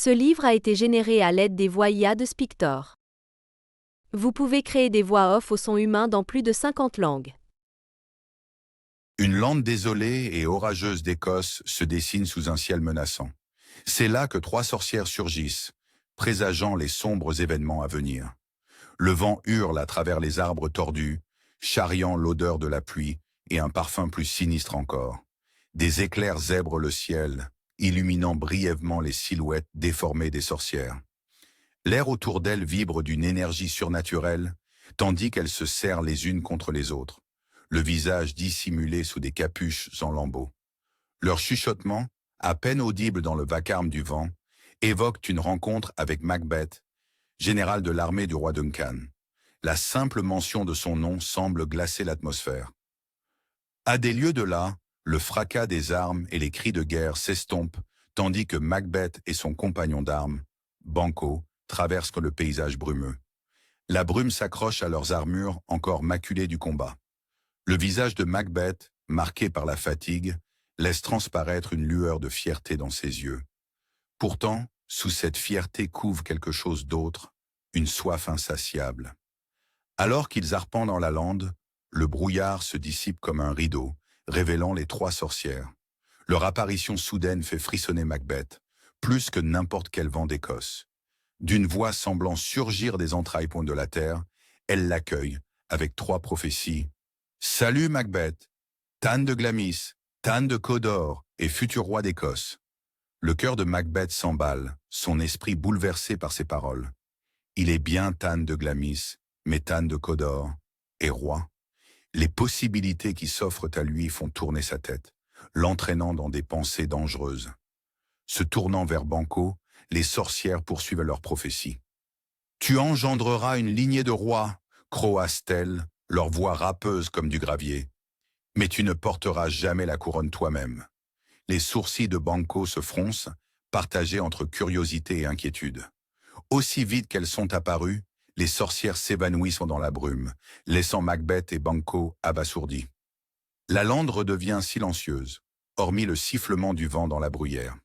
Ce livre a été généré à l'aide des voix IA de Spictor. Vous pouvez créer des voix off au son humain dans plus de 50 langues. Une lande désolée et orageuse d'Écosse se dessine sous un ciel menaçant. C'est là que 3 sorcières surgissent, présageant les sombres événements à venir. Le vent hurle à travers les arbres tordus, charriant l'odeur de la pluie et un parfum plus sinistre encore. Des éclairs zèbrent le ciel, illuminant brièvement les silhouettes déformées des sorcières. L'air autour d'elles vibre d'une énergie surnaturelle, tandis qu'elles se serrent les unes contre les autres, le visage dissimulé sous des capuches en lambeaux. Leurs chuchotements, à peine audibles dans le vacarme du vent, évoquent une rencontre avec Macbeth, général de l'armée du roi Duncan. La simple mention de son nom semble glacer l'atmosphère. À des lieues de là, le fracas des armes et les cris de guerre s'estompent, tandis que Macbeth et son compagnon d'armes, Banquo, traversent le paysage brumeux. La brume s'accroche à leurs armures encore maculées du combat. Le visage de Macbeth, marqué par la fatigue, laisse transparaître une lueur de fierté dans ses yeux. Pourtant, sous cette fierté couve quelque chose d'autre, une soif insatiable. Alors qu'ils arpentent dans la lande, le brouillard se dissipe comme un rideau, révélant les 3 sorcières. Leur apparition soudaine fait frissonner Macbeth, plus que n'importe quel vent d'Écosse. D'une voix semblant surgir des entrailles de la terre, elle l'accueille avec 3 prophéties. « Salut Macbeth, Tan de Glamis, Tan de Cawdor et futur roi d'Écosse. » Le cœur de Macbeth s'emballe, son esprit bouleversé par ces paroles. Il est bien Tan de Glamis, mais Tan de Cawdor est roi. Les possibilités qui s'offrent à lui font tourner sa tête, l'entraînant dans des pensées dangereuses. Se tournant vers Banquo, les sorcières poursuivent leur prophétie. « Tu engendreras une lignée de rois, croassent-elles, leur voix râpeuse comme du gravier. Mais tu ne porteras jamais la couronne toi-même. » Les sourcils de Banquo se froncent, partagés entre curiosité et inquiétude. Aussi vite qu'elles sont apparues, les sorcières s'évanouissent dans la brume, laissant Macbeth et Banquo abasourdis. La lande redevient silencieuse, hormis le sifflement du vent dans la bruyère.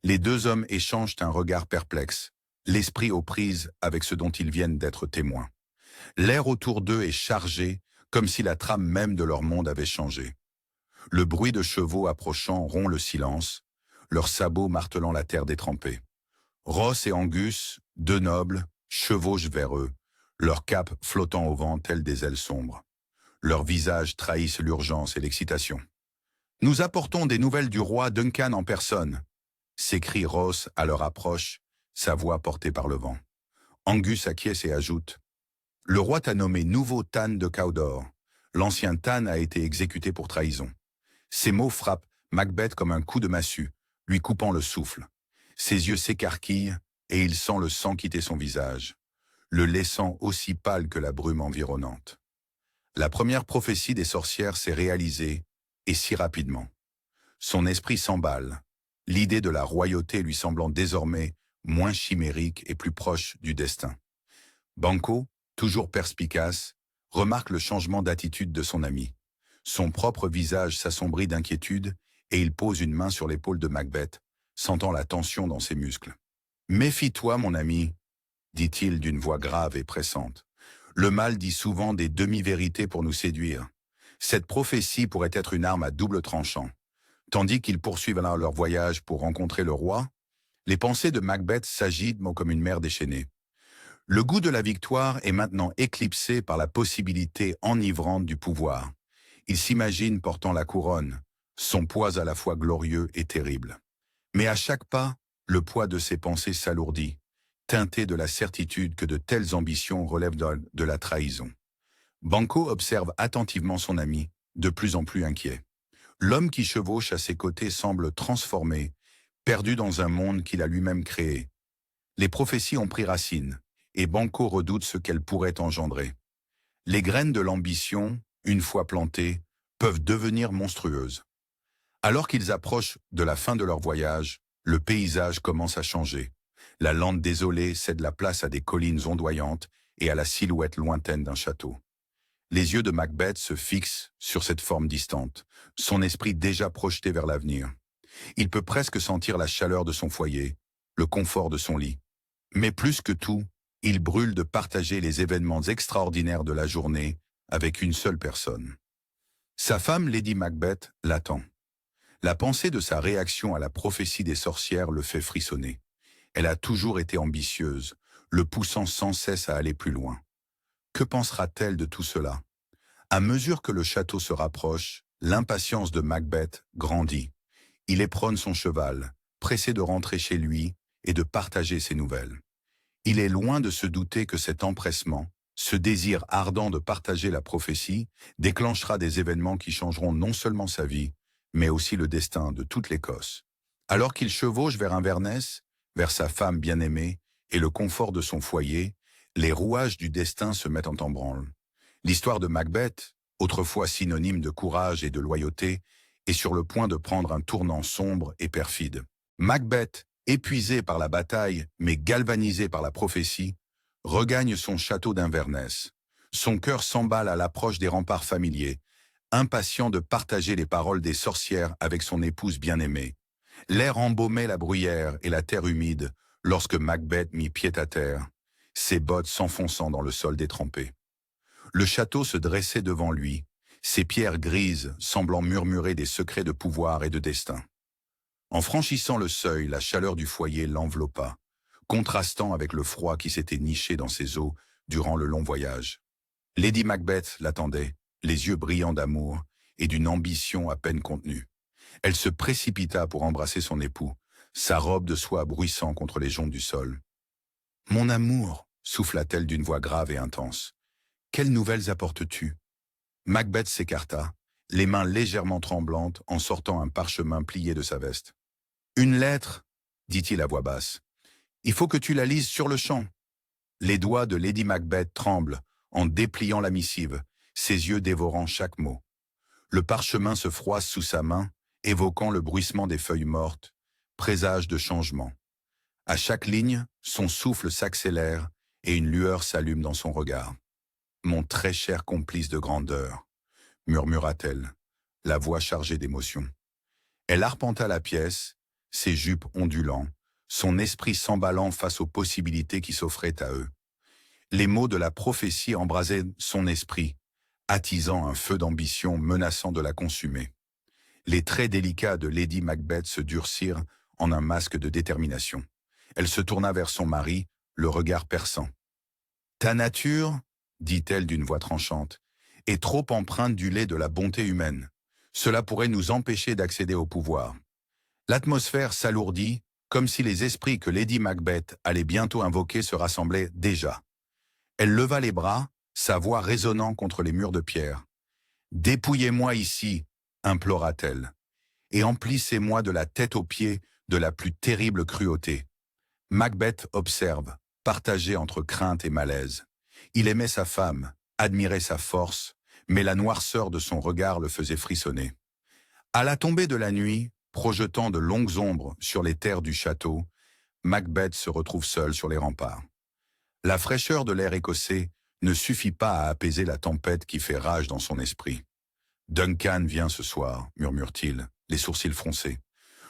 Les 2 hommes échangent un regard perplexe, l'esprit aux prises avec ce dont ils viennent d'être témoins. L'air autour d'eux est chargé, comme si la trame même de leur monde avait changé. Le bruit de chevaux approchant rompt le silence, leurs sabots martelant la terre détrempée. Ross et Angus, 2 nobles, chevauchent vers eux, leurs capes flottant au vent telles des ailes sombres. Leurs visages trahissent l'urgence et l'excitation. « Nous apportons des nouvelles du roi Duncan en personne !» s'écrie Ross à leur approche, sa voix portée par le vent. Angus acquiesce et ajoute « Le roi t'a nommé nouveau Tan de Cawdor. L'ancien Tan a été exécuté pour trahison. » Ces mots frappent Macbeth comme un coup de massue, lui coupant le souffle. Ses yeux s'écarquillent et il sent le sang quitter son visage, le laissant aussi pâle que la brume environnante. La première prophétie des sorcières s'est réalisée, et si rapidement. Son esprit s'emballe, l'idée de la royauté lui semblant désormais moins chimérique et plus proche du destin. Banquo, toujours perspicace, remarque le changement d'attitude de son ami. Son propre visage s'assombrit d'inquiétude et il pose une main sur l'épaule de Macbeth, sentant la tension dans ses muscles. « Méfie-toi, mon ami, » dit-il d'une voix grave et pressante. « Le mal dit souvent des demi-vérités pour nous séduire. Cette prophétie pourrait être une arme à double tranchant. » Tandis qu'ils poursuivent alors leur voyage pour rencontrer le roi, les pensées de Macbeth s'agitent comme une mer déchaînée. Le goût de la victoire est maintenant éclipsé par la possibilité enivrante du pouvoir. Il s'imagine portant la couronne, son poids à la fois glorieux et terrible. Mais à chaque pas, le poids de ses pensées s'alourdit, teinté de la certitude que de telles ambitions relèvent de la trahison. Banquo observe attentivement son ami, de plus en plus inquiet. L'homme qui chevauche à ses côtés semble transformé, perdu dans un monde qu'il a lui-même créé. Les prophéties ont pris racine, et Banquo redoute ce qu'elles pourraient engendrer. Les graines de l'ambition, une fois plantées, peuvent devenir monstrueuses. Alors qu'ils approchent de la fin de leur voyage, le paysage commence à changer. La lande désolée cède la place à des collines ondoyantes et à la silhouette lointaine d'un château. Les yeux de Macbeth se fixent sur cette forme distante, son esprit déjà projeté vers l'avenir. Il peut presque sentir la chaleur de son foyer, le confort de son lit. Mais plus que tout, il brûle de partager les événements extraordinaires de la journée avec une seule personne. Sa femme, Lady Macbeth, l'attend. La pensée de sa réaction à la prophétie des sorcières le fait frissonner. Elle a toujours été ambitieuse, le poussant sans cesse à aller plus loin. Que pensera-t-elle de tout cela? À mesure que le château se rapproche, l'impatience de Macbeth grandit. Il éperonne son cheval, pressé de rentrer chez lui et de partager ses nouvelles. Il est loin de se douter que cet empressement, ce désir ardent de partager la prophétie, déclenchera des événements qui changeront non seulement sa vie, mais aussi le destin de toute l'Écosse. Alors qu'il chevauche vers Inverness, vers sa femme bien-aimée et le confort de son foyer, les rouages du destin se mettent en branle. L'histoire de Macbeth, autrefois synonyme de courage et de loyauté, est sur le point de prendre un tournant sombre et perfide. Macbeth, épuisé par la bataille, mais galvanisé par la prophétie, regagne son château d'Inverness. Son cœur s'emballe à l'approche des remparts familiers, impatient de partager les paroles des sorcières avec son épouse bien-aimée. L'air embaumait la bruyère et la terre humide lorsque Macbeth mit pied à terre, ses bottes s'enfonçant dans le sol détrempé. Le château se dressait devant lui, ses pierres grises semblant murmurer des secrets de pouvoir et de destin. En franchissant le seuil, la chaleur du foyer l'enveloppa, contrastant avec le froid qui s'était niché dans ses os durant le long voyage. Lady Macbeth l'attendait, les yeux brillants d'amour et d'une ambition à peine contenue. Elle se précipita pour embrasser son époux, sa robe de soie bruissant contre les joncs du sol. « Mon amour !» souffla-t-elle d'une voix grave et intense. « Quelles nouvelles apportes-tu » Macbeth s'écarta, les mains légèrement tremblantes en sortant un parchemin plié de sa veste. « Une lettre » dit-il à voix basse. « Il faut que tu la lises sur le champ. » Les doigts de Lady Macbeth tremblent en dépliant la missive, ses yeux dévorant chaque mot. Le parchemin se froisse sous sa main, évoquant le bruissement des feuilles mortes, présage de changement. À chaque ligne, son souffle s'accélère et une lueur s'allume dans son regard. « Mon très cher complice de grandeur », murmura-t-elle, la voix chargée d'émotion. Elle arpenta la pièce, ses jupes ondulant, son esprit s'emballant face aux possibilités qui s'offraient à eux. Les mots de la prophétie embrasaient son esprit, attisant un feu d'ambition menaçant de la consumer. Les traits délicats de Lady Macbeth se durcirent en un masque de détermination. Elle se tourna vers son mari, le regard perçant. « Ta nature, dit-elle d'une voix tranchante, est trop empreinte du lait de la bonté humaine. Cela pourrait nous empêcher d'accéder au pouvoir. » L'atmosphère s'alourdit, comme si les esprits que Lady Macbeth allait bientôt invoquer se rassemblaient déjà. Elle leva les bras, sa voix résonnant contre les murs de pierre. « Dépouillez-moi ici, implora-t-elle, et emplissez-moi de la tête aux pieds de la plus terrible cruauté. » Macbeth observe, partagé entre crainte et malaise. Il aimait sa femme, admirait sa force, mais la noirceur de son regard le faisait frissonner. À la tombée de la nuit, projetant de longues ombres sur les terres du château, Macbeth se retrouve seul sur les remparts. La fraîcheur de l'air écossais ne suffit pas à apaiser la tempête qui fait rage dans son esprit. « Duncan vient ce soir », murmure-t-il, les sourcils froncés.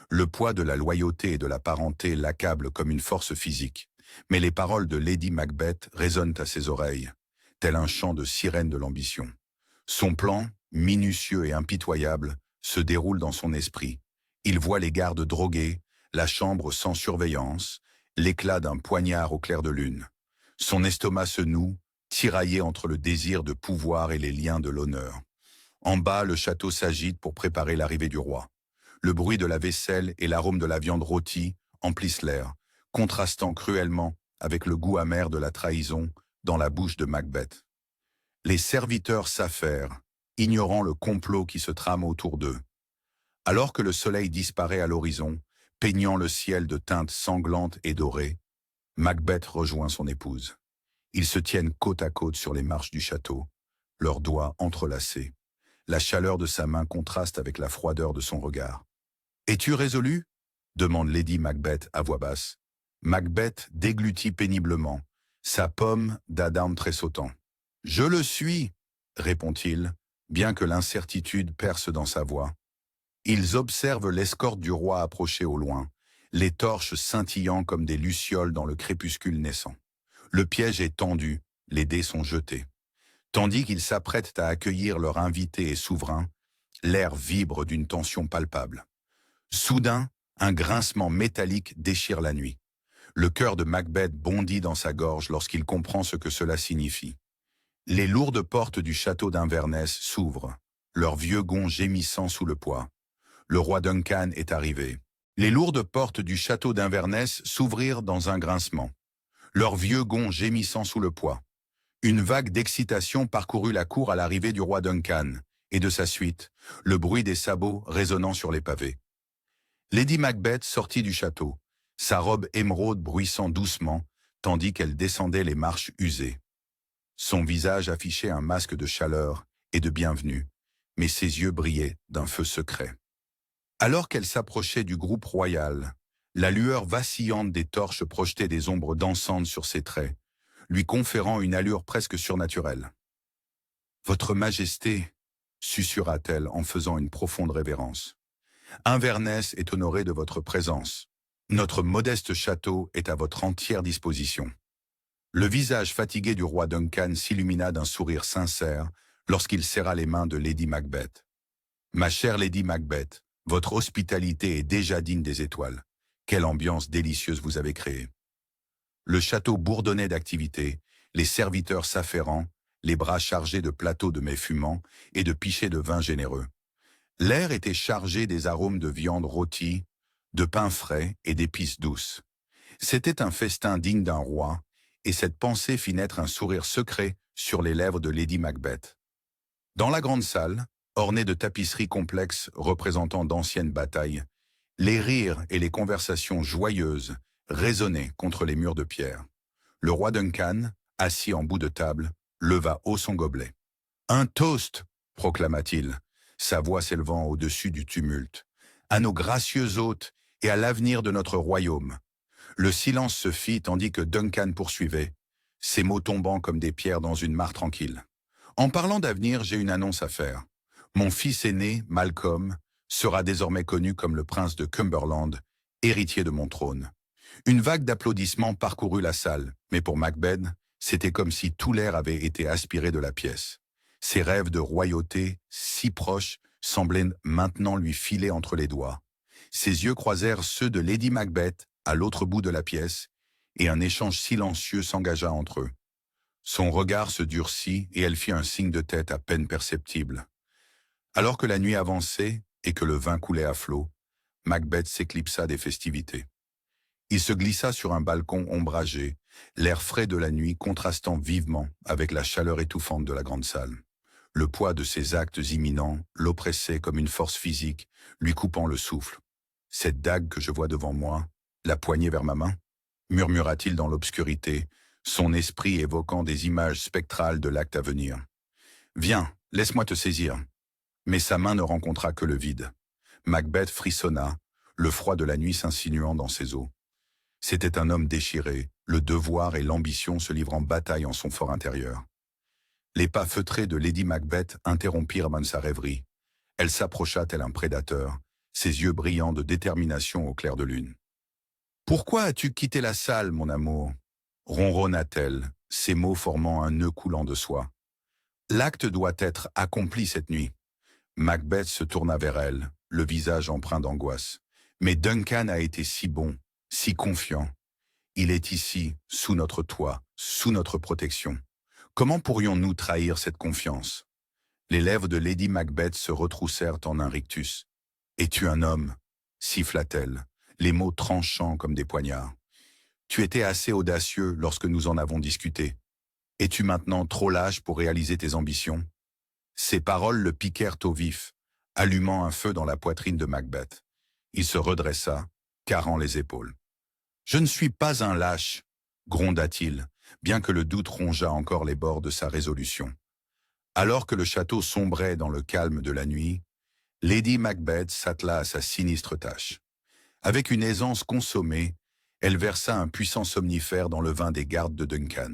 Le poids de la loyauté et de la parenté l'accable comme une force physique, mais les paroles de Lady Macbeth résonnent à ses oreilles, tel un chant de sirène de l'ambition. Son plan, minutieux et impitoyable, se déroule dans son esprit. Il voit les gardes drogués, la chambre sans surveillance, l'éclat d'un poignard au clair de lune. Son estomac se noue, tiraillé entre le désir de pouvoir et les liens de l'honneur. En bas, le château s'agite pour préparer l'arrivée du roi. Le bruit de la vaisselle et l'arôme de la viande rôtie emplissent l'air, contrastant cruellement avec le goût amer de la trahison dans la bouche de Macbeth. Les serviteurs s'affairent, ignorant le complot qui se trame autour d'eux. Alors que le soleil disparaît à l'horizon, peignant le ciel de teintes sanglantes et dorées, Macbeth rejoint son épouse. Ils se tiennent côte à côte sur les marches du château, leurs doigts entrelacés. La chaleur de sa main contraste avec la froideur de son regard. « Es-tu résolu ?» demande Lady Macbeth à voix basse. Macbeth déglutit péniblement, sa pomme d'Adam tressautant. « Je le suis !» répond-il, bien que l'incertitude perce dans sa voix. Ils observent l'escorte du roi approcher au loin, les torches scintillant comme des lucioles dans le crépuscule naissant. Le piège est tendu, les dés sont jetés. Tandis qu'ils s'apprêtent à accueillir leur invité et souverain, l'air vibre d'une tension palpable. Soudain, un grincement métallique déchire la nuit. Le cœur de Macbeth bondit dans sa gorge lorsqu'il comprend ce que cela signifie. Les lourdes portes du château d'Inverness s'ouvrent, leurs vieux gonds gémissant sous le poids. Le roi Duncan est arrivé. Les lourdes portes du château d'Inverness s'ouvrirent dans un grincement, leurs vieux gonds gémissant sous le poids. Une vague d'excitation parcourut la cour à l'arrivée du roi Duncan, et de sa suite, le bruit des sabots résonnant sur les pavés. Lady Macbeth sortit du château, sa robe émeraude bruissant doucement, tandis qu'elle descendait les marches usées. Son visage affichait un masque de chaleur et de bienvenue, mais ses yeux brillaient d'un feu secret. Alors qu'elle s'approchait du groupe royal, la lueur vacillante des torches projetait des ombres dansantes sur ses traits, lui conférant une allure presque surnaturelle. « Votre Majesté » susurra-t-elle en faisant une profonde révérence. « Inverness est honoré de votre présence. Notre modeste château est à votre entière disposition. » Le visage fatigué du roi Duncan s'illumina d'un sourire sincère lorsqu'il serra les mains de Lady Macbeth. « Ma chère Lady Macbeth, votre hospitalité est déjà digne des étoiles. Quelle ambiance délicieuse vous avez créée. » Le château bourdonnait d'activité, les serviteurs s'affairant, les bras chargés de plateaux de mets fumants et de pichets de vin généreux. L'air était chargé des arômes de viande rôtie, de pain frais et d'épices douces. C'était un festin digne d'un roi, et cette pensée fit naître un sourire secret sur les lèvres de Lady Macbeth. Dans la grande salle, ornée de tapisseries complexes représentant d'anciennes batailles, les rires et les conversations joyeuses résonnaient contre les murs de pierre. Le roi Duncan, assis en bout de table, leva haut son gobelet. « Un toast !» proclama-t-il, sa voix s'élevant au-dessus du tumulte. « À nos gracieux hôtes et à l'avenir de notre royaume. » Le silence se fit tandis que Duncan poursuivait, ses mots tombant comme des pierres dans une mare tranquille. « En parlant d'avenir, j'ai une annonce à faire. Mon fils aîné, Malcolm, sera désormais connu comme le prince de Cumberland, héritier de mon trône. » Une vague d'applaudissements parcourut la salle, mais pour Macbeth, c'était comme si tout l'air avait été aspiré de la pièce. Ses rêves de royauté, si proches, semblaient maintenant lui filer entre les doigts. Ses yeux croisèrent ceux de Lady Macbeth à l'autre bout de la pièce, et un échange silencieux s'engagea entre eux. Son regard se durcit et elle fit un signe de tête à peine perceptible. Alors que la nuit avançait et que le vin coulait à flot, Macbeth s'éclipsa des festivités. Il se glissa sur un balcon ombragé, l'air frais de la nuit contrastant vivement avec la chaleur étouffante de la grande salle. Le poids de ses actes imminents l'oppressait comme une force physique, lui coupant le souffle. « Cette dague que je vois devant moi, la poignée vers ma main ?» murmura-t-il dans l'obscurité, son esprit évoquant des images spectrales de l'acte à venir. « Viens, laisse-moi te saisir. » Mais sa main ne rencontra que le vide. Macbeth frissonna, le froid de la nuit s'insinuant dans ses os. C'était un homme déchiré, le devoir et l'ambition se livrant bataille en son fort intérieur. Les pas feutrés de Lady Macbeth interrompirent sa rêverie. Elle s'approcha tel un prédateur, ses yeux brillants de détermination au clair de lune. « Pourquoi as-tu quitté la salle, mon amour ?» ronronna-t-elle, ses mots formant un nœud coulant de soie. « L'acte doit être accompli cette nuit. » Macbeth se tourna vers elle, le visage empreint d'angoisse. « Mais Duncan a été si bon, si confiant. Il est ici, sous notre toit, sous notre protection. Comment pourrions-nous trahir cette confiance ?» Les lèvres de Lady Macbeth se retroussèrent en un rictus. « Es-tu un homme ?» siffla-t-elle, les mots tranchants comme des poignards. « Tu étais assez audacieux lorsque nous en avons discuté. Es-tu maintenant trop lâche pour réaliser tes ambitions ?» Ces paroles le piquèrent au vif, allumant un feu dans la poitrine de Macbeth. Il se redressa, carrant les épaules. « Je ne suis pas un lâche !» gronda-t-il, bien que le doute rongeât encore les bords de sa résolution. Alors que le château sombrait dans le calme de la nuit, Lady Macbeth s'attela à sa sinistre tâche. Avec une aisance consommée, elle versa un puissant somnifère dans le vin des gardes de Duncan.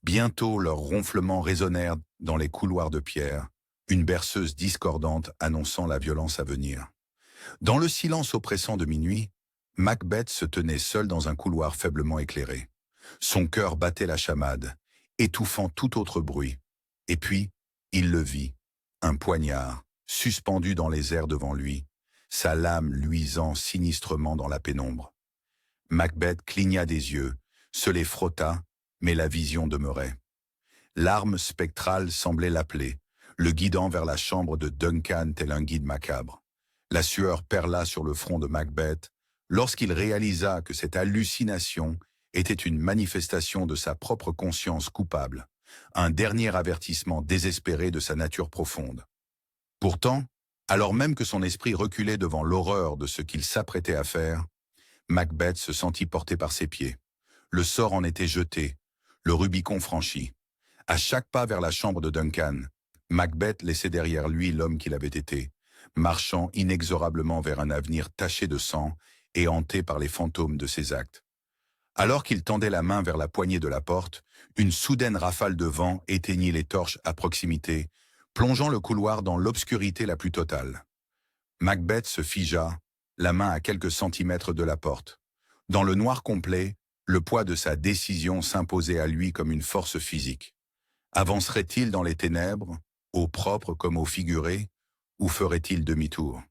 Bientôt leurs ronflements résonnèrent dans les couloirs de pierre, une berceuse discordante annonçant la violence à venir. Dans le silence oppressant de minuit, Macbeth se tenait seul dans un couloir faiblement éclairé. Son cœur battait la chamade, étouffant tout autre bruit. Et puis, il le vit, un poignard, suspendu dans les airs devant lui, sa lame luisant sinistrement dans la pénombre. Macbeth cligna des yeux, se les frotta, mais la vision demeurait. L'arme spectrale semblait l'appeler, le guidant vers la chambre de Duncan tel un guide macabre. La sueur perla sur le front de Macbeth lorsqu'il réalisa que cette hallucination était une manifestation de sa propre conscience coupable, un dernier avertissement désespéré de sa nature profonde. Pourtant, alors même que son esprit reculait devant l'horreur de ce qu'il s'apprêtait à faire, Macbeth se sentit porté par ses pieds. Le sort en était jeté, le Rubicon franchi. À chaque pas vers la chambre de Duncan, Macbeth laissait derrière lui l'homme qu'il avait été, marchant inexorablement vers un avenir taché de sang et hanté par les fantômes de ses actes. Alors qu'il tendait la main vers la poignée de la porte, une soudaine rafale de vent éteignit les torches à proximité, plongeant le couloir dans l'obscurité la plus totale. Macbeth se figea, la main à quelques centimètres de la porte. Dans le noir complet, le poids de sa décision s'imposait à lui comme une force physique. Avancerait-il dans les ténèbres, au propre comme au figuré, ou ferait-il demi-tour?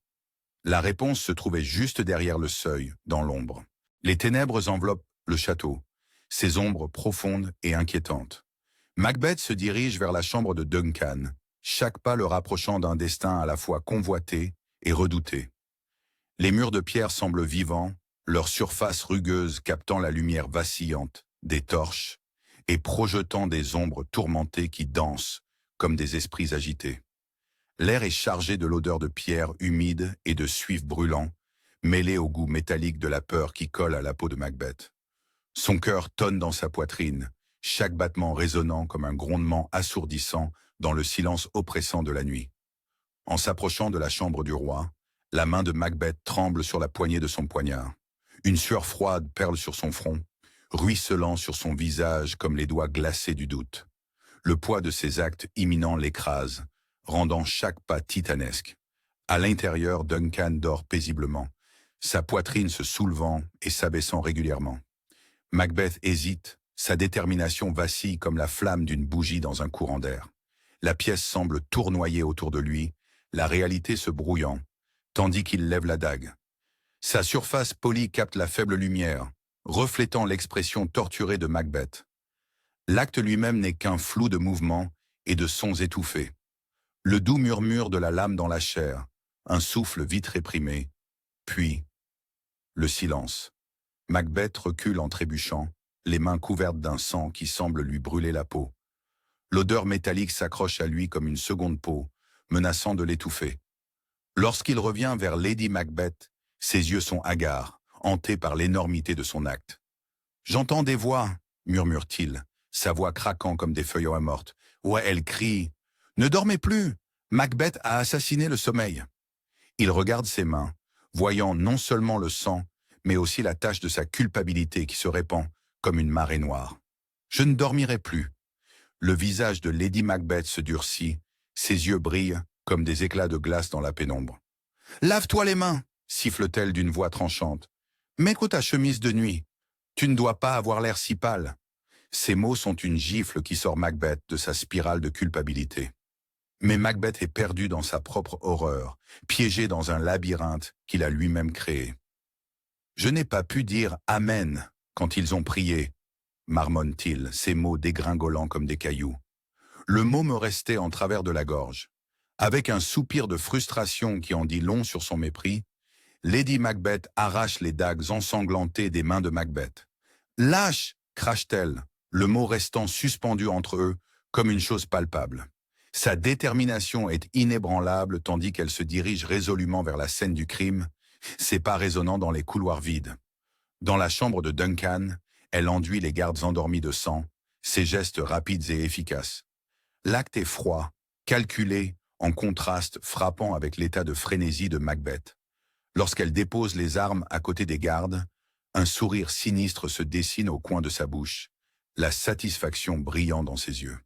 La réponse se trouvait juste derrière le seuil, dans l'ombre. Les ténèbres enveloppent le château, ses ombres profondes et inquiétantes. Macbeth se dirige vers la chambre de Duncan, chaque pas le rapprochant d'un destin à la fois convoité et redouté. Les murs de pierre semblent vivants, leur surface rugueuse captant la lumière vacillante des torches et projetant des ombres tourmentées qui dansent comme des esprits agités. L'air est chargé de l'odeur de pierre humide et de suif brûlant, mêlée au goût métallique de la peur qui colle à la peau de Macbeth. Son cœur tonne dans sa poitrine, chaque battement résonnant comme un grondement assourdissant dans le silence oppressant de la nuit. En s'approchant de la chambre du roi, la main de Macbeth tremble sur la poignée de son poignard. Une sueur froide perle sur son front, ruisselant sur son visage comme les doigts glacés du doute. Le poids de ses actes imminents l'écrase, rendant chaque pas titanesque. À l'intérieur, Duncan dort paisiblement, sa poitrine se soulevant et s'abaissant régulièrement. Macbeth hésite, sa détermination vacille comme la flamme d'une bougie dans un courant d'air. La pièce semble tournoyer autour de lui, la réalité se brouillant, tandis qu'il lève la dague. Sa surface polie capte la faible lumière, reflétant l'expression torturée de Macbeth. L'acte lui-même n'est qu'un flou de mouvements et de sons étouffés. Le doux murmure de la lame dans la chair, un souffle vite réprimé, puis le silence. Macbeth recule en trébuchant, les mains couvertes d'un sang qui semble lui brûler la peau. L'odeur métallique s'accroche à lui comme une seconde peau, menaçant de l'étouffer. Lorsqu'il revient vers Lady Macbeth, ses yeux sont hagards, hantés par l'énormité de son acte. « J'entends des voix », murmure-t-il, sa voix craquant comme des feuilles mortes. Ouais, elle crie. « Ne dormez plus, Macbeth a assassiné le sommeil. » Il regarde ses mains, voyant non seulement le sang, mais aussi la tache de sa culpabilité qui se répand comme une marée noire. « Je ne dormirai plus. » Le visage de Lady Macbeth se durcit, ses yeux brillent comme des éclats de glace dans la pénombre. « Lave-toi les mains !» siffle-t-elle d'une voix tranchante. « Mets ta chemise de nuit. Tu ne dois pas avoir l'air si pâle. » Ces mots sont une gifle qui sort Macbeth de sa spirale de culpabilité. Mais Macbeth est perdu dans sa propre horreur, piégé dans un labyrinthe qu'il a lui-même créé. « Je n'ai pas pu dire « Amen » quand ils ont prié, marmonne-t-il, ces mots dégringolants comme des cailloux. Le mot me restait en travers de la gorge. Avec un soupir de frustration qui en dit long sur son mépris, Lady Macbeth arrache les dagues ensanglantées des mains de Macbeth. « Lâche !» crache-t-elle, le mot restant suspendu entre eux comme une chose palpable. Sa détermination est inébranlable tandis qu'elle se dirige résolument vers la scène du crime, ses pas résonnant dans les couloirs vides. Dans la chambre de Duncan, elle enduit les gardes endormis de sang, ses gestes rapides et efficaces. L'acte est froid, calculé, en contraste frappant avec l'état de frénésie de Macbeth. Lorsqu'elle dépose les armes à côté des gardes, un sourire sinistre se dessine au coin de sa bouche, la satisfaction brillant dans ses yeux.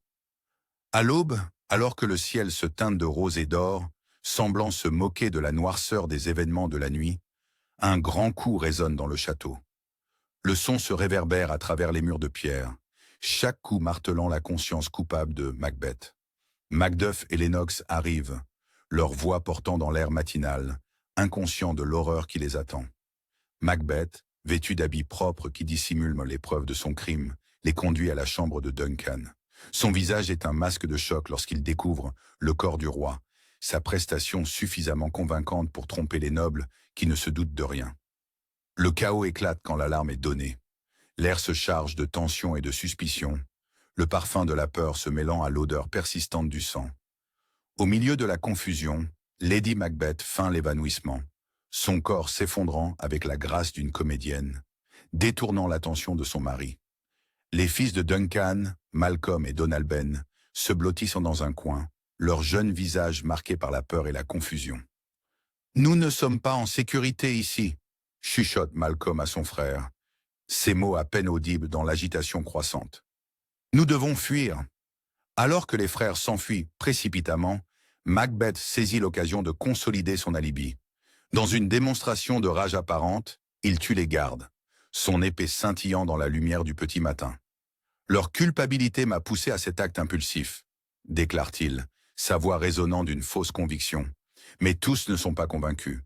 À l'aube, alors que le ciel se teinte de rose et d'or, semblant se moquer de la noirceur des événements de la nuit, Un grand coup résonne dans le château. Le son se réverbère à travers les murs de pierre, chaque coup martelant la conscience coupable de Macbeth. Macduff et Lennox arrivent, leur voix portant dans l'air matinal, inconscients de l'horreur qui les attend. Macbeth, vêtu d'habits propres qui dissimulent les preuves de son crime, les conduit à la chambre de Duncan. Son visage est un masque de choc lorsqu'il découvre le corps du roi, sa prestation suffisamment convaincante pour tromper les nobles qui ne se doutent de rien. Le chaos éclate quand l'alarme est donnée. L'air se charge de tension et de suspicion, le parfum de la peur se mêlant à l'odeur persistante du sang. Au milieu de la confusion, Lady Macbeth feint l'évanouissement, son corps s'effondrant avec la grâce d'une comédienne, détournant l'attention de son mari. Les fils de Duncan, Malcolm et Donalbain, se blottissant dans un coin, leurs jeunes visages marqués par la peur et la confusion. « Nous ne sommes pas en sécurité ici », chuchote Malcolm à son frère, ces mots à peine audibles dans l'agitation croissante. « Nous devons fuir ». Alors que les frères s'enfuient précipitamment, Macbeth saisit l'occasion de consolider son alibi. Dans une démonstration de rage apparente, il tue les gardes, son épée scintillant dans la lumière du petit matin. « Leur culpabilité m'a poussé à cet acte impulsif », déclare-t-il, sa voix résonnant d'une fausse conviction. Mais tous ne sont pas convaincus.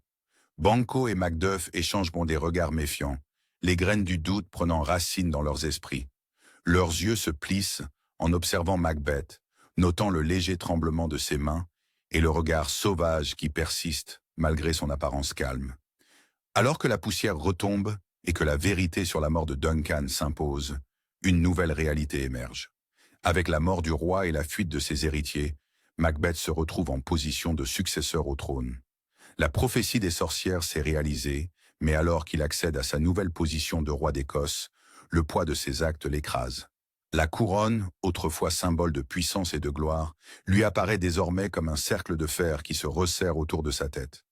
Banquo et Macduff échangent des regards méfiants, les graines du doute prenant racine dans leurs esprits. Leurs yeux se plissent en observant Macbeth, notant le léger tremblement de ses mains et le regard sauvage qui persiste malgré son apparence calme. Alors que la poussière retombe et que la vérité sur la mort de Duncan s'impose, une nouvelle réalité émerge. Avec la mort du roi et la fuite de ses héritiers, Macbeth se retrouve en position de successeur au trône. La prophétie des sorcières s'est réalisée, mais alors qu'il accède à sa nouvelle position de roi d'Écosse, le poids de ses actes l'écrase. La couronne, autrefois symbole de puissance et de gloire, lui apparaît désormais comme un cercle de fer qui se resserre autour de sa tête.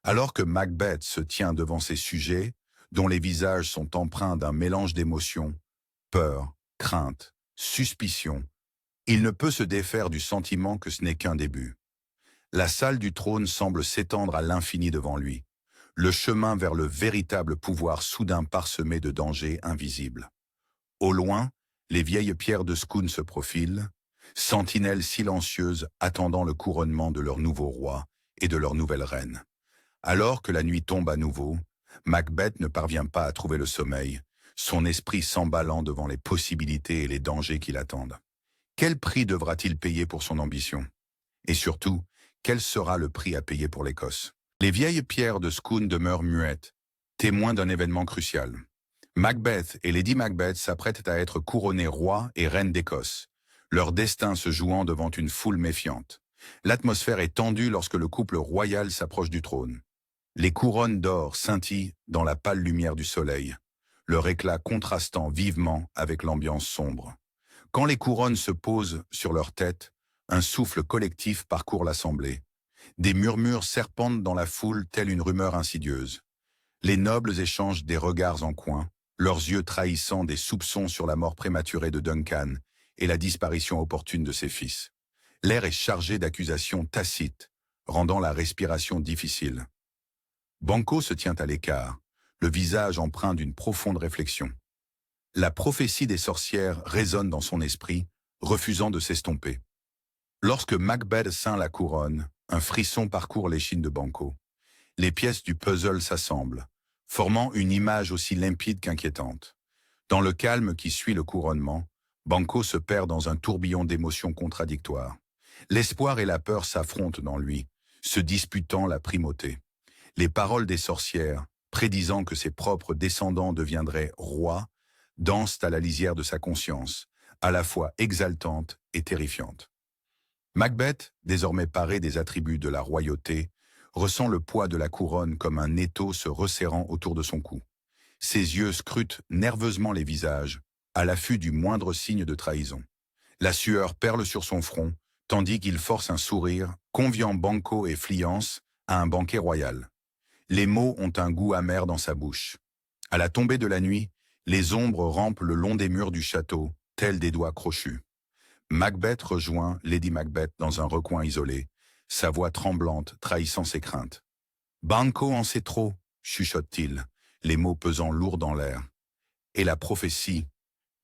Alors que Macbeth se tient devant ses sujets, dont les visages sont empreints d'un mélange d'émotions, peur, crainte, suspicion, il ne peut se défaire du sentiment que ce n'est qu'un début. La salle du trône semble s'étendre à l'infini devant lui, le chemin vers le véritable pouvoir soudain parsemé de dangers invisibles. Au loin, les vieilles pierres de Scone se profilent, sentinelles silencieuses attendant le couronnement de leur nouveau roi et de leur nouvelle reine. Alors que la nuit tombe à nouveau, Macbeth ne parvient pas à trouver le sommeil, son esprit s'emballant devant les possibilités et les dangers qui l'attendent. Quel prix devra-t-il payer pour son ambition? Et surtout, quel sera le prix à payer pour l'Écosse? Les vieilles pierres de Scone demeurent muettes, témoins d'un événement crucial. Macbeth et Lady Macbeth s'apprêtent à être couronnés rois et reines d'Écosse, leur destin se jouant devant une foule méfiante. L'atmosphère est tendue lorsque le couple royal s'approche du trône. Les couronnes d'or scintillent dans la pâle lumière du soleil, leur éclat contrastant vivement avec l'ambiance sombre. Quand les couronnes se posent sur leur tête, un souffle collectif parcourt l'assemblée. Des murmures serpentent dans la foule telle une rumeur insidieuse. Les nobles échangent des regards en coin, leurs yeux trahissant des soupçons sur la mort prématurée de Duncan et la disparition opportune de ses fils. L'air est chargé d'accusations tacites, rendant la respiration difficile. Banquo se tient à l'écart, le visage empreint d'une profonde réflexion. La prophétie des sorcières résonne dans son esprit, refusant de s'estomper. Lorsque Macbeth ceint la couronne, un frisson parcourt l'échine de Banquo. Les pièces du puzzle s'assemblent, formant une image aussi limpide qu'inquiétante. Dans le calme qui suit le couronnement, Banquo se perd dans un tourbillon d'émotions contradictoires. L'espoir et la peur s'affrontent dans lui, se disputant la primauté. Les paroles des sorcières, prédisant que ses propres descendants deviendraient rois, dansent à la lisière de sa conscience, à la fois exaltante et terrifiante. Macbeth, désormais paré des attributs de la royauté, ressent le poids de la couronne comme un étau se resserrant autour de son cou. Ses yeux scrutent nerveusement les visages, à l'affût du moindre signe de trahison. La sueur perle sur son front, tandis qu'il force un sourire, conviant Banquo et Fliance à un banquet royal. Les mots ont un goût amer dans sa bouche. À la tombée de la nuit, les ombres rampent le long des murs du château, tels des doigts crochus. Macbeth rejoint Lady Macbeth dans un recoin isolé, sa voix tremblante trahissant ses craintes. « Banquo en sait trop », chuchote-t-il, les mots pesant lourd dans l'air. Et la prophétie,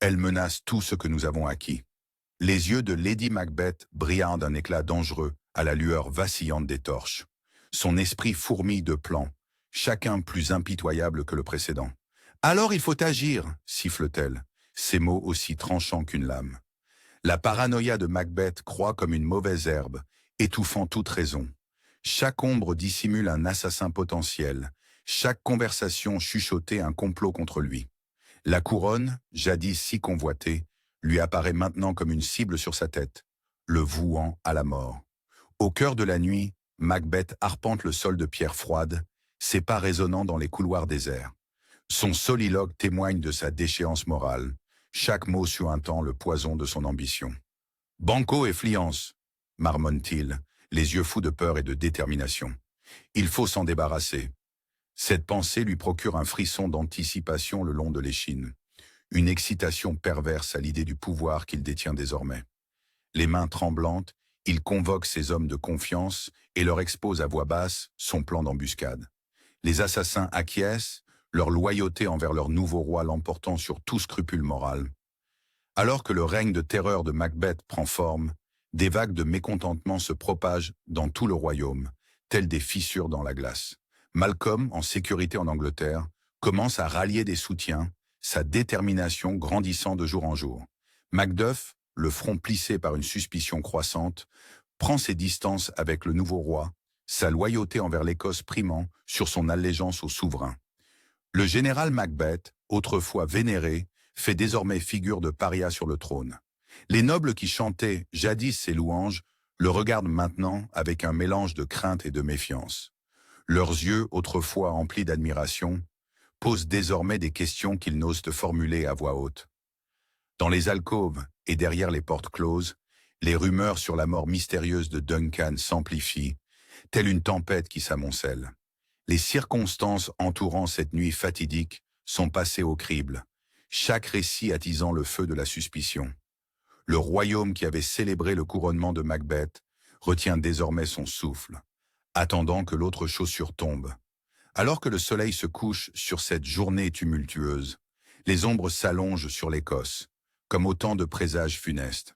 elle menace tout ce que nous avons acquis. Les yeux de Lady Macbeth brillèrent d'un éclat dangereux à la lueur vacillante des torches. Son esprit fourmille de plans, chacun plus impitoyable que le précédent. « Alors il faut agir !» siffle-t-elle, ses mots aussi tranchants qu'une lame. La paranoïa de Macbeth croît comme une mauvaise herbe, étouffant toute raison. Chaque ombre dissimule un assassin potentiel, chaque conversation chuchotait un complot contre lui. La couronne, jadis si convoitée, lui apparaît maintenant comme une cible sur sa tête, le vouant à la mort. Au cœur de la nuit, Macbeth arpente le sol de pierre froide, ses pas résonnant dans les couloirs déserts. Son soliloque témoigne de sa déchéance morale, chaque mot suintant le poison de son ambition. « Banquo et Fliance !» marmonne-t-il, les yeux fous de peur et de détermination. Il faut s'en débarrasser. Cette pensée lui procure un frisson d'anticipation le long de l'échine, une excitation perverse à l'idée du pouvoir qu'il détient désormais. Les mains tremblantes, il convoque ses hommes de confiance et leur expose à voix basse son plan d'embuscade. Les assassins acquiescent, leur loyauté envers leur nouveau roi l'emportant sur tout scrupule moral. Alors que le règne de terreur de Macbeth prend forme, des vagues de mécontentement se propagent dans tout le royaume, telles des fissures dans la glace. Malcolm, en sécurité en Angleterre, commence à rallier des soutiens, sa détermination grandissant de jour en jour. Macduff, le front plissé par une suspicion croissante, prend ses distances avec le nouveau roi, sa loyauté envers l'Écosse primant sur son allégeance au souverain. Le général Macbeth, autrefois vénéré, fait désormais figure de paria sur le trône. Les nobles qui chantaient jadis ses louanges le regardent maintenant avec un mélange de crainte et de méfiance. Leurs yeux, autrefois emplis d'admiration, posent désormais des questions qu'ils n'osent formuler à voix haute. Dans les alcôves et derrière les portes closes, les rumeurs sur la mort mystérieuse de Duncan s'amplifient, telle une tempête qui s'amoncelle. Les circonstances entourant cette nuit fatidique sont passées au crible, chaque récit attisant le feu de la suspicion. Le royaume qui avait célébré le couronnement de Macbeth retient désormais son souffle, attendant que l'autre chaussure tombe. Alors que le soleil se couche sur cette journée tumultueuse, les ombres s'allongent sur l'Écosse, comme autant de présages funestes.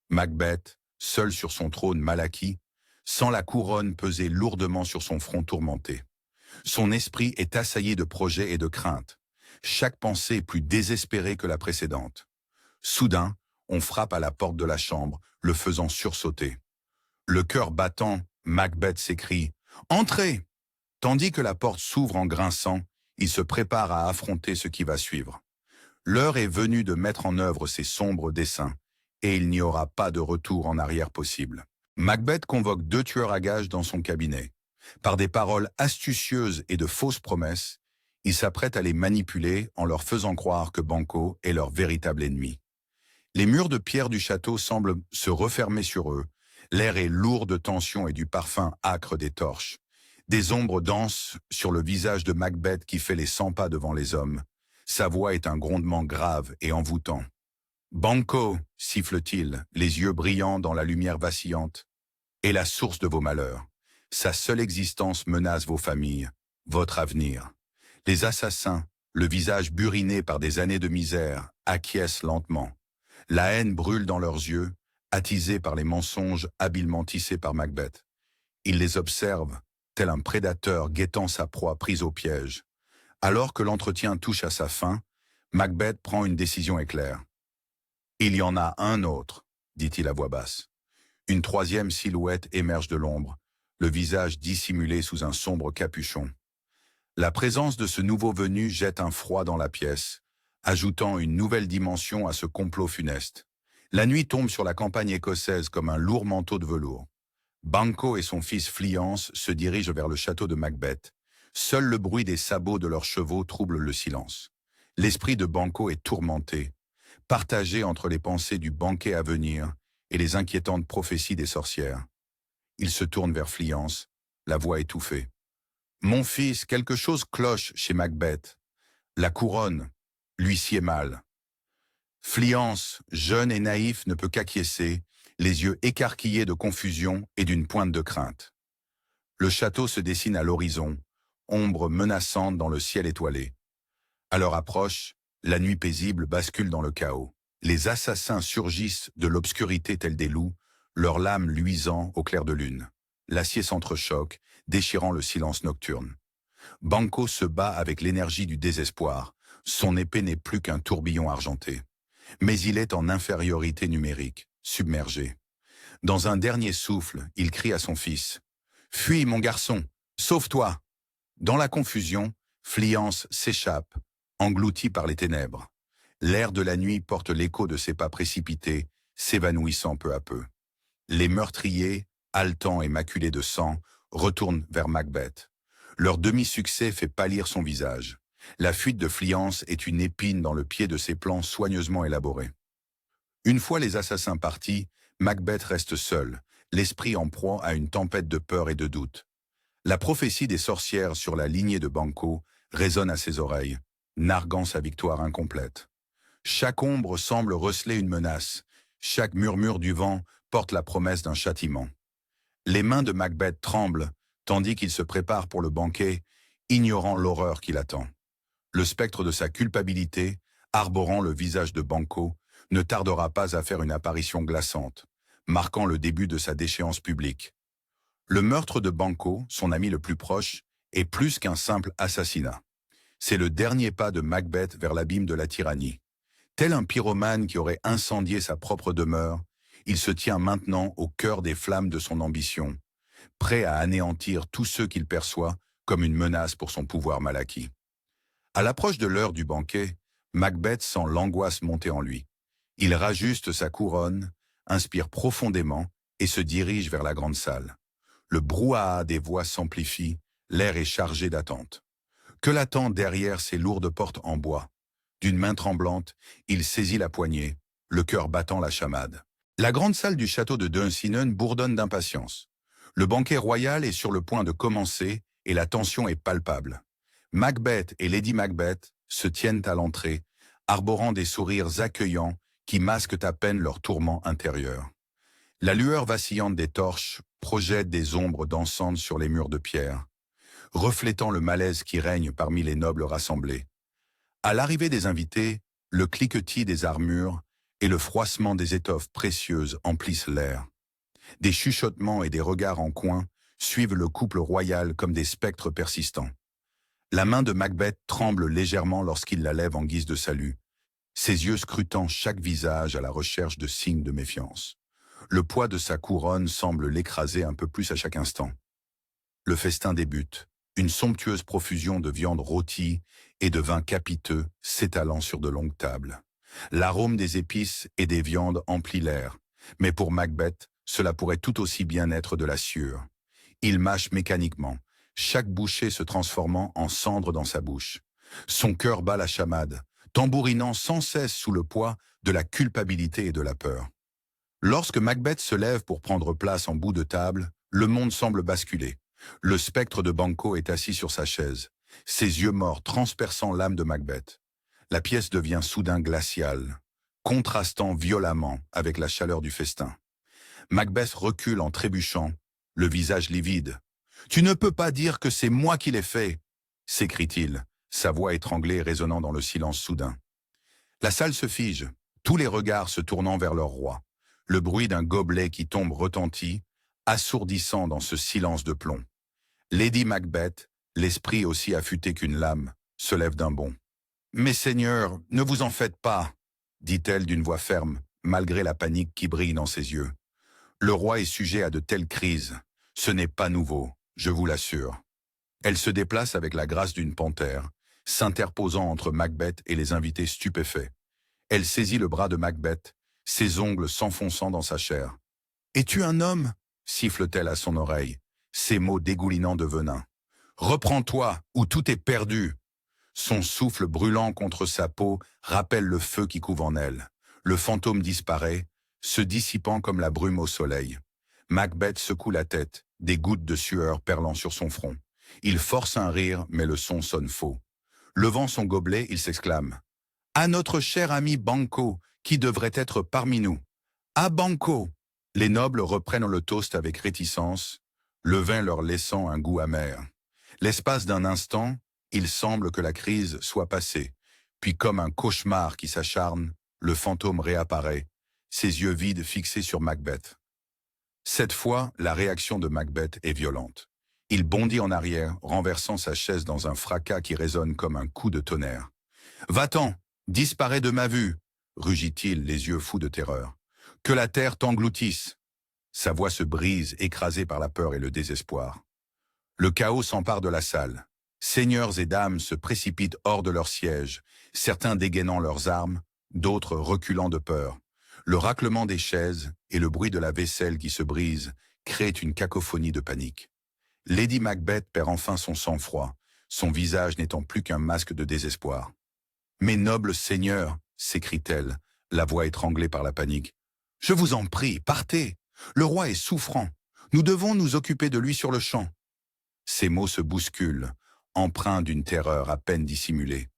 Macbeth, seul sur son trône mal acquis, sent la couronne peser lourdement sur son front tourmenté. Son esprit est assailli de projets et de craintes. Chaque pensée est plus désespérée que la précédente. Soudain, on frappe à la porte de la chambre, le faisant sursauter. Le cœur battant, Macbeth s'écrie « Entrez !» Tandis que la porte s'ouvre en grinçant, il se prépare à affronter ce qui va suivre. L'heure est venue de mettre en œuvre ses sombres desseins, et il n'y aura pas de retour en arrière possible. Macbeth convoque 2 tueurs à gages dans son cabinet. Par des paroles astucieuses et de fausses promesses, il s'apprête à les manipuler en leur faisant croire que Banquo est leur véritable ennemi. Les murs de pierre du château semblent se refermer sur eux. L'air est lourd de tension et du parfum âcre des torches. Des ombres dansent sur le visage de Macbeth qui fait les 100 pas devant les hommes. Sa voix est un grondement grave et envoûtant. « Banquo !» siffle-t-il, les yeux brillants dans la lumière vacillante. « Est la source de vos malheurs. Sa seule existence menace vos familles, votre avenir. Les assassins, le visage buriné par des années de misère, acquiescent lentement. La haine brûle dans leurs yeux, attisée par les mensonges habilement tissés par Macbeth. Ils les observent, tel un prédateur guettant sa proie prise au piège. Alors que l'entretien touche à sa fin, Macbeth prend une décision éclair. « Il y en a un autre », dit-il à voix basse. Une 3e silhouette émerge de l'ombre, le visage dissimulé sous un sombre capuchon. La présence de ce nouveau venu jette un froid dans la pièce, ajoutant une nouvelle dimension à ce complot funeste. La nuit tombe sur la campagne écossaise comme un lourd manteau de velours. Banquo et son fils Fliance se dirigent vers le château de Macbeth. Seul le bruit des sabots de leurs chevaux trouble le silence. L'esprit de Banquo est tourmenté, partagé entre les pensées du banquet à venir et les inquiétantes prophéties des sorcières. Il se tourne vers Fliance, la voix étouffée. « Mon fils, quelque chose cloche chez Macbeth. La couronne, lui-ci est mal. » Fliance, jeune et naïf, ne peut qu'acquiescer, les yeux écarquillés de confusion et d'une pointe de crainte. Le château se dessine à l'horizon, ombre menaçante dans le ciel étoilé. À leur approche, la nuit paisible bascule dans le chaos. Les assassins surgissent de l'obscurité tels des loups, leurs lames luisant au clair de lune. L'acier s'entrechoque, déchirant le silence nocturne. Banco se bat avec l'énergie du désespoir. Son épée n'est plus qu'un tourbillon argenté. Mais il est en infériorité numérique, submergé. Dans un dernier souffle, il crie à son fils. « Fuis, mon garçon! Sauve-toi » Dans la confusion, Fliance s'échappe, englouti par les ténèbres. L'air de la nuit porte l'écho de ses pas précipités, s'évanouissant peu à peu. Les meurtriers, haletants et maculés de sang, retournent vers Macbeth. Leur demi-succès fait pâlir son visage. La fuite de Fliance est une épine dans le pied de ses plans soigneusement élaborés. Une fois les assassins partis, Macbeth reste seul, l'esprit en proie à une tempête de peur et de doute. La prophétie des sorcières sur la lignée de Banco résonne à ses oreilles, narguant sa victoire incomplète. Chaque ombre semble receler une menace, chaque murmure du vent porte la promesse d'un châtiment. Les mains de Macbeth tremblent, tandis qu'il se prépare pour le banquet, ignorant l'horreur qui l'attend. Le spectre de sa culpabilité, arborant le visage de Banco, ne tardera pas à faire une apparition glaçante, marquant le début de sa déchéance publique. Le meurtre de Banco, son ami le plus proche, est plus qu'un simple assassinat. C'est le dernier pas de Macbeth vers l'abîme de la tyrannie. Tel un pyromane qui aurait incendié sa propre demeure, il se tient maintenant au cœur des flammes de son ambition, prêt à anéantir tous ceux qu'il perçoit comme une menace pour son pouvoir mal acquis. À l'approche de l'heure du banquet, Macbeth sent l'angoisse monter en lui. Il rajuste sa couronne, inspire profondément et se dirige vers la grande salle. Le brouhaha des voix s'amplifie, l'air est chargé d'attente. Que l'attend derrière ces lourdes portes en bois? D'une main tremblante, il saisit la poignée, le cœur battant la chamade. La grande salle du château de Dunsinen bourdonne d'impatience. Le banquet royal est sur le point de commencer et la tension est palpable. Macbeth et Lady Macbeth se tiennent à l'entrée, arborant des sourires accueillants qui masquent à peine leur tourment intérieur. La lueur vacillante des torches projette des ombres dansantes sur les murs de pierre, reflétant le malaise qui règne parmi les nobles rassemblés. À l'arrivée des invités, le cliquetis des armures et le froissement des étoffes précieuses emplissent l'air. Des chuchotements et des regards en coin suivent le couple royal comme des spectres persistants. La main de Macbeth tremble légèrement lorsqu'il la lève en guise de salut, ses yeux scrutant chaque visage à la recherche de signes de méfiance. Le poids de sa couronne semble l'écraser un peu plus à chaque instant. Le festin débute, une somptueuse profusion de viande rôtie et de vin capiteux s'étalant sur de longues tables. L'arôme des épices et des viandes emplit l'air, mais pour Macbeth, cela pourrait tout aussi bien être de la sueur. Il mâche mécaniquement, chaque bouchée se transformant en cendre dans sa bouche. Son cœur bat la chamade, tambourinant sans cesse sous le poids de la culpabilité et de la peur. Lorsque Macbeth se lève pour prendre place en bout de table, le monde semble basculer. Le spectre de Banco est assis sur sa chaise, ses yeux morts transperçant l'âme de Macbeth. La pièce devient soudain glaciale, contrastant violemment avec la chaleur du festin. Macbeth recule en trébuchant, le visage livide. « Tu ne peux pas dire que c'est moi qui l'ai fait !» s'écrie-t-il, sa voix étranglée résonnant dans le silence soudain. La salle se fige, tous les regards se tournant vers leur roi. Le bruit d'un gobelet qui tombe retentit, assourdissant dans ce silence de plomb. Lady Macbeth, l'esprit aussi affûté qu'une lame, se lève d'un bond. « Mes seigneurs, ne vous en faites pas !» dit-elle d'une voix ferme, malgré la panique qui brille dans ses yeux. Le roi est sujet à de telles crises. Ce n'est pas nouveau, je vous l'assure. Elle se déplace avec la grâce d'une panthère, s'interposant entre Macbeth et les invités stupéfaits. Elle saisit le bras de Macbeth, ses ongles s'enfonçant dans sa chair. « Es-tu un homme ?» siffle-t-elle à son oreille, ses mots dégoulinant de venin. « Reprends-toi, ou tout est perdu !» Son souffle brûlant contre sa peau rappelle le feu qui couve en elle. Le fantôme disparaît, se dissipant comme la brume au soleil. Macbeth secoue la tête, des gouttes de sueur perlant sur son front. Il force un rire, mais le son sonne faux. Levant son gobelet, il s'exclame. « À notre cher ami Banco, qui devrait être parmi nous. À Banco !» Les nobles reprennent le toast avec réticence, le vin leur laissant un goût amer. L'espace d'un instant, il semble que la crise soit passée, puis comme un cauchemar qui s'acharne, le fantôme réapparaît, ses yeux vides fixés sur Macbeth. Cette fois, la réaction de Macbeth est violente. Il bondit en arrière, renversant sa chaise dans un fracas qui résonne comme un coup de tonnerre. « Va-t'en, disparais de ma vue !» rugit-il, les yeux fous de terreur. « Que la terre t'engloutisse !» Sa voix se brise, écrasée par la peur et le désespoir. Le chaos s'empare de la salle. Seigneurs et dames se précipitent hors de leur siège, certains dégainant leurs armes, d'autres reculant de peur. Le raclement des chaises et le bruit de la vaisselle qui se brise créent une cacophonie de panique. Lady Macbeth perd enfin son sang-froid, son visage n'étant plus qu'un masque de désespoir. « Mes nobles seigneurs !» s'écrie-t-elle, la voix étranglée par la panique. « Je vous en prie, partez! Le roi est souffrant. Nous devons nous occuper de lui sur le champ. » Ces mots se bousculent, empreints d'une terreur à peine dissimulée.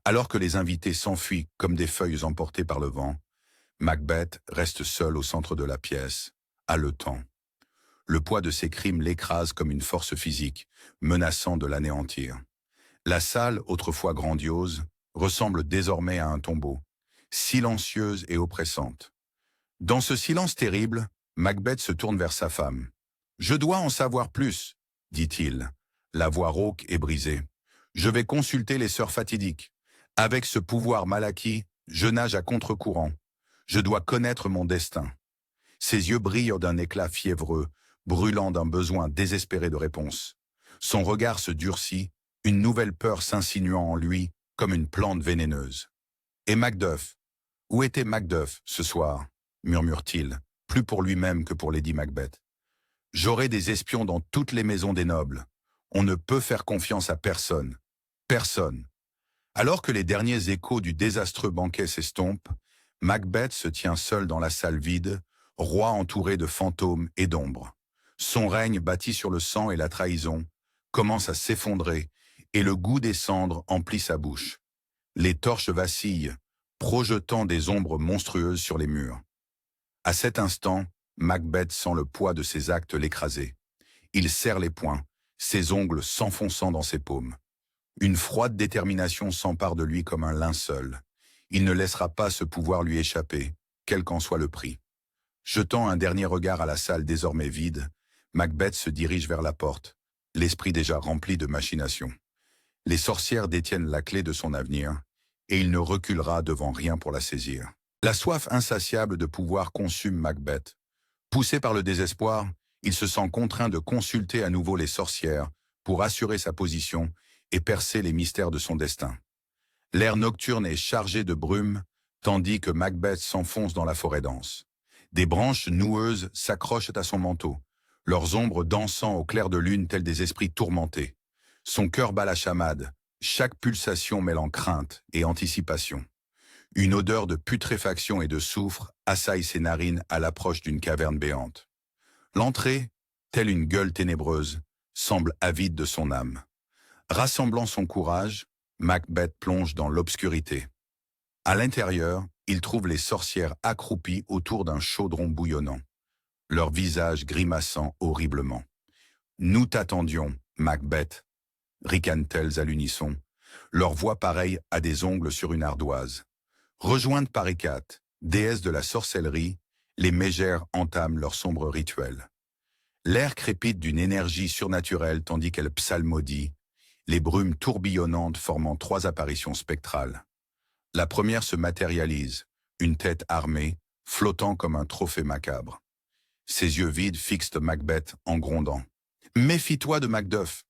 Alors que les invités s'enfuient comme des feuilles emportées par le vent, Macbeth reste seul au centre de la pièce, haletant. Le poids de ses crimes l'écrase comme une force physique, menaçant de l'anéantir. La salle, autrefois grandiose, ressemble désormais à un tombeau, silencieuse et oppressante. Dans ce silence terrible, Macbeth se tourne vers sa femme. « Je dois en savoir plus », dit-il, la voix rauque et brisée. « Je vais consulter les sœurs fatidiques. Avec ce pouvoir mal acquis, je nage à contre-courant. Je dois connaître mon destin. » Ses yeux brillent d'un éclat fiévreux, brûlant d'un besoin désespéré de réponse. Son regard se durcit, une nouvelle peur s'insinuant en lui comme une plante vénéneuse. « Et Macduff? Où était Macduff ce soir ?» murmure-t-il, plus pour lui-même que pour Lady Macbeth. « J'aurai des espions dans toutes les maisons des nobles. On ne peut faire confiance à personne. Personne. » Alors que les derniers échos du désastreux banquet s'estompent, Macbeth se tient seul dans la salle vide, roi entouré de fantômes et d'ombres. Son règne bâti sur le sang et la trahison commence à s'effondrer et le goût des cendres emplit sa bouche. Les torches vacillent, projetant des ombres monstrueuses sur les murs. À cet instant, Macbeth sent le poids de ses actes l'écraser. Il serre les poings, ses ongles s'enfonçant dans ses paumes. Une froide détermination s'empare de lui comme un linceul. Il ne laissera pas ce pouvoir lui échapper, quel qu'en soit le prix. Jetant un dernier regard à la salle désormais vide, Macbeth se dirige vers la porte, l'esprit déjà rempli de machinations. Les sorcières détiennent la clé de son avenir, et il ne reculera devant rien pour la saisir. La soif insatiable de pouvoir consume Macbeth. Poussé par le désespoir, il se sent contraint de consulter à nouveau les sorcières pour assurer sa position et percer les mystères de son destin. L'air nocturne est chargé de brume, tandis que Macbeth s'enfonce dans la forêt dense. Des branches noueuses s'accrochent à son manteau, leurs ombres dansant au clair de lune tels des esprits tourmentés. Son cœur bat la chamade, chaque pulsation mêlant crainte et anticipation. Une odeur de putréfaction et de soufre assaille ses narines à l'approche d'une caverne béante. L'entrée, telle une gueule ténébreuse, semble avide de son âme. Rassemblant son courage, Macbeth plonge dans l'obscurité. À l'intérieur, il trouve les sorcières accroupies autour d'un chaudron bouillonnant, leurs visages grimaçant horriblement. « Nous t'attendions, Macbeth », ricanent-elles à l'unisson, leur voix pareille à des ongles sur une ardoise. Rejointes par Hécate, déesse de la sorcellerie, les mégères entament leur sombre rituel. L'air crépite d'une énergie surnaturelle tandis qu'elle psalmodie, les brumes tourbillonnantes formant 3 apparitions spectrales. La première se matérialise, une tête armée, flottant comme un trophée macabre. Ses yeux vides fixent Macbeth en grondant. « Méfie-toi de Macduff !»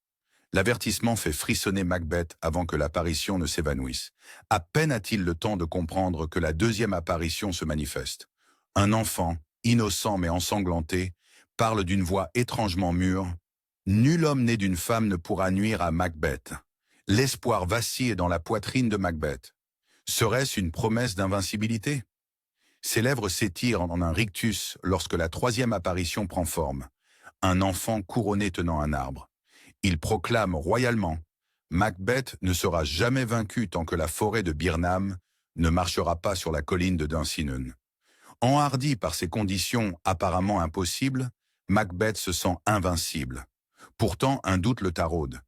L'avertissement fait frissonner Macbeth avant que l'apparition ne s'évanouisse. À peine a-t-il le temps de comprendre que la deuxième apparition se manifeste. Un enfant, innocent mais ensanglanté, parle d'une voix étrangement mûre. « Nul homme né d'une femme ne pourra nuire à Macbeth. » L'espoir vacille dans la poitrine de Macbeth. Serait-ce une promesse d'invincibilité? Ses lèvres s'étirent en un rictus lorsque la troisième apparition prend forme. Un enfant couronné tenant un arbre. Il proclame royalement « Macbeth ne sera jamais vaincu tant que la forêt de Birnam ne marchera pas sur la colline de Dunsinane. » Enhardi par ces conditions apparemment impossibles, Macbeth se sent invincible. Pourtant, un doute le taraude.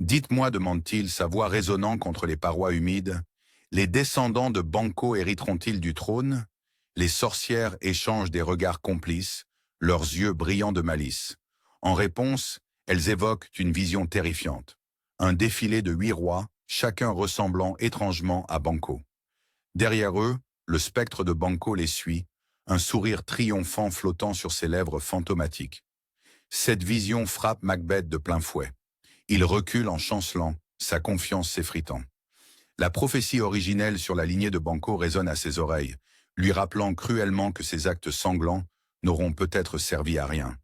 Dites-moi, demande-t-il, sa voix résonnant contre les parois humides, les descendants de Banquo hériteront-ils du trône? Les sorcières échangent des regards complices, leurs yeux brillants de malice. En réponse, elles évoquent une vision terrifiante. Un défilé de 8 rois, chacun ressemblant étrangement à Banquo. Derrière eux, le spectre de Banquo les suit, un sourire triomphant flottant sur ses lèvres fantomatiques. Cette vision frappe Macbeth de plein fouet. Il recule en chancelant, sa confiance s'effritant. La prophétie originelle sur la lignée de Banquo résonne à ses oreilles, lui rappelant cruellement que ses actes sanglants n'auront peut-être servi à rien.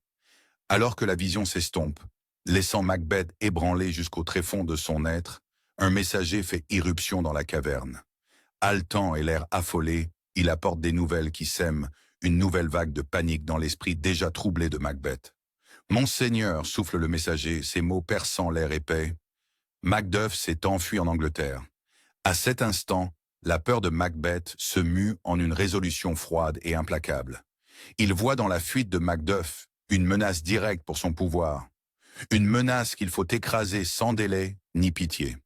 Alors que la vision s'estompe, laissant Macbeth ébranlé jusqu'au tréfonds de son être, un messager fait irruption dans la caverne. Haletant et l'air affolé, il apporte des nouvelles qui sèment une nouvelle vague de panique dans l'esprit déjà troublé de Macbeth. « Monseigneur », souffle le messager, ses mots perçant l'air épais. Macduff s'est enfui en Angleterre. À cet instant, la peur de Macbeth se mue en une résolution froide et implacable. Il voit dans la fuite de Macduff une menace directe pour son pouvoir. Une menace qu'il faut écraser sans délai ni pitié.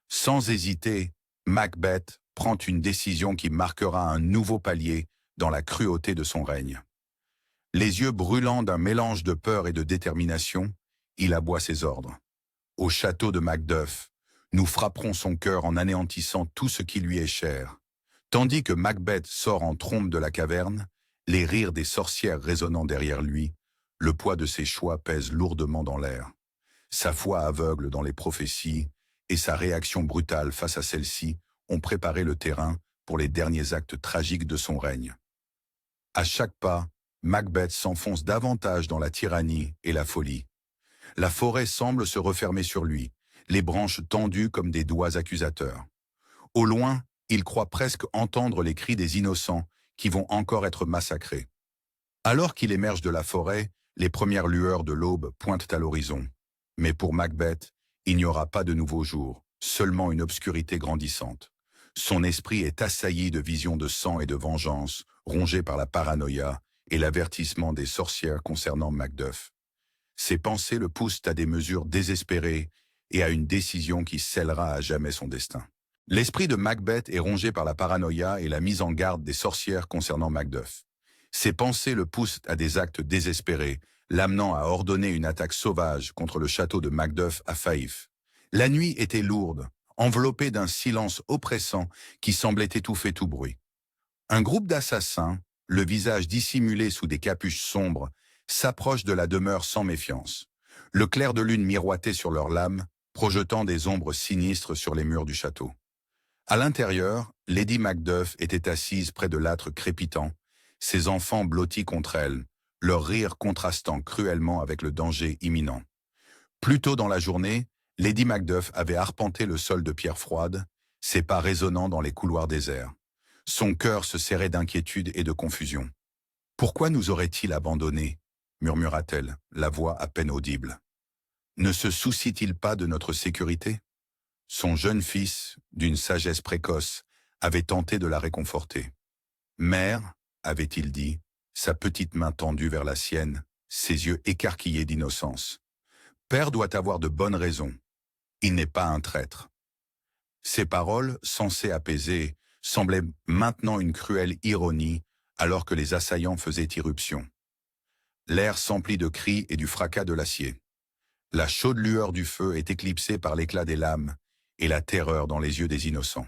Sans hésiter, Macbeth prend une décision qui marquera un nouveau palier dans la cruauté de son règne. Les yeux brûlants d'un mélange de peur et de détermination, il aboie ses ordres. Au château de Macduff, nous frapperons son cœur en anéantissant tout ce qui lui est cher. Tandis que Macbeth sort en trombe de la caverne, les rires des sorcières résonnant derrière lui, le poids de ses choix pèse lourdement dans l'air. Sa foi aveugle dans les prophéties et sa réaction brutale face à celles-ci ont préparé le terrain pour les derniers actes tragiques de son règne. À chaque pas, Macbeth s'enfonce davantage dans la tyrannie et la folie. La forêt semble se refermer sur lui, les branches tendues comme des doigts accusateurs. Au loin, il croit presque entendre les cris des innocents qui vont encore être massacrés. Alors qu'il émerge de la forêt, les premières lueurs de l'aube pointent à l'horizon. Mais pour Macbeth, il n'y aura pas de nouveau jour, seulement une obscurité grandissante. Son esprit est assailli de visions de sang et de vengeance, rongé par la paranoïa et l'avertissement des sorcières concernant Macduff. Ses pensées le poussent à des mesures désespérées et à une décision qui scellera à jamais son destin. L'esprit de Macbeth est rongé par la paranoïa et la mise en garde des sorcières concernant Macduff. Ses pensées le poussent à des actes désespérés, l'amenant à ordonner une attaque sauvage contre le château de Macduff à Fife. La nuit était lourde, enveloppée d'un silence oppressant qui semblait étouffer tout bruit. Un groupe d'assassins, le visage dissimulé sous des capuches sombres, s'approche de la demeure sans méfiance. Le clair de lune miroitait sur leurs lames, projetant des ombres sinistres sur les murs du château. À l'intérieur, Lady Macduff était assise près de l'âtre crépitant, ses enfants blottis contre elle, leur rire contrastant cruellement avec le danger imminent. Plus tôt dans la journée, Lady Macduff avait arpenté le sol de pierre froide, ses pas résonnant dans les couloirs déserts. Son cœur se serrait d'inquiétude et de confusion. « Pourquoi nous aurait-il abandonnés ?» murmura-t-elle, la voix à peine audible. « Ne se soucie-t-il pas de notre sécurité ?» Son jeune fils, d'une sagesse précoce, avait tenté de la réconforter. « Mère, avait-il dit, sa petite main tendue vers la sienne, ses yeux écarquillés d'innocence. Père doit avoir de bonnes raisons. Il n'est pas un traître. » Ces paroles, censées apaiser, semblaient maintenant une cruelle ironie, alors que les assaillants faisaient irruption. L'air s'emplit de cris et du fracas de l'acier. La chaude lueur du feu est éclipsée par l'éclat des lames et la terreur dans les yeux des innocents.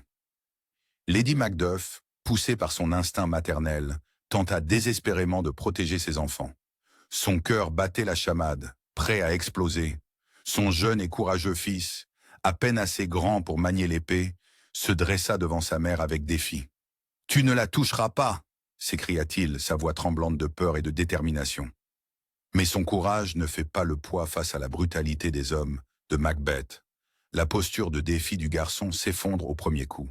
Lady Macduff, poussée par son instinct maternel, tenta désespérément de protéger ses enfants. Son cœur battait la chamade, prêt à exploser. Son jeune et courageux fils, à peine assez grand pour manier l'épée, se dressa devant sa mère avec défi. « Tu ne la toucheras pas !» s'écria-t-il, sa voix tremblante de peur et de détermination. Mais son courage ne fait pas le poids face à la brutalité des hommes, de Macbeth. La posture de défi du garçon s'effondre au premier coup.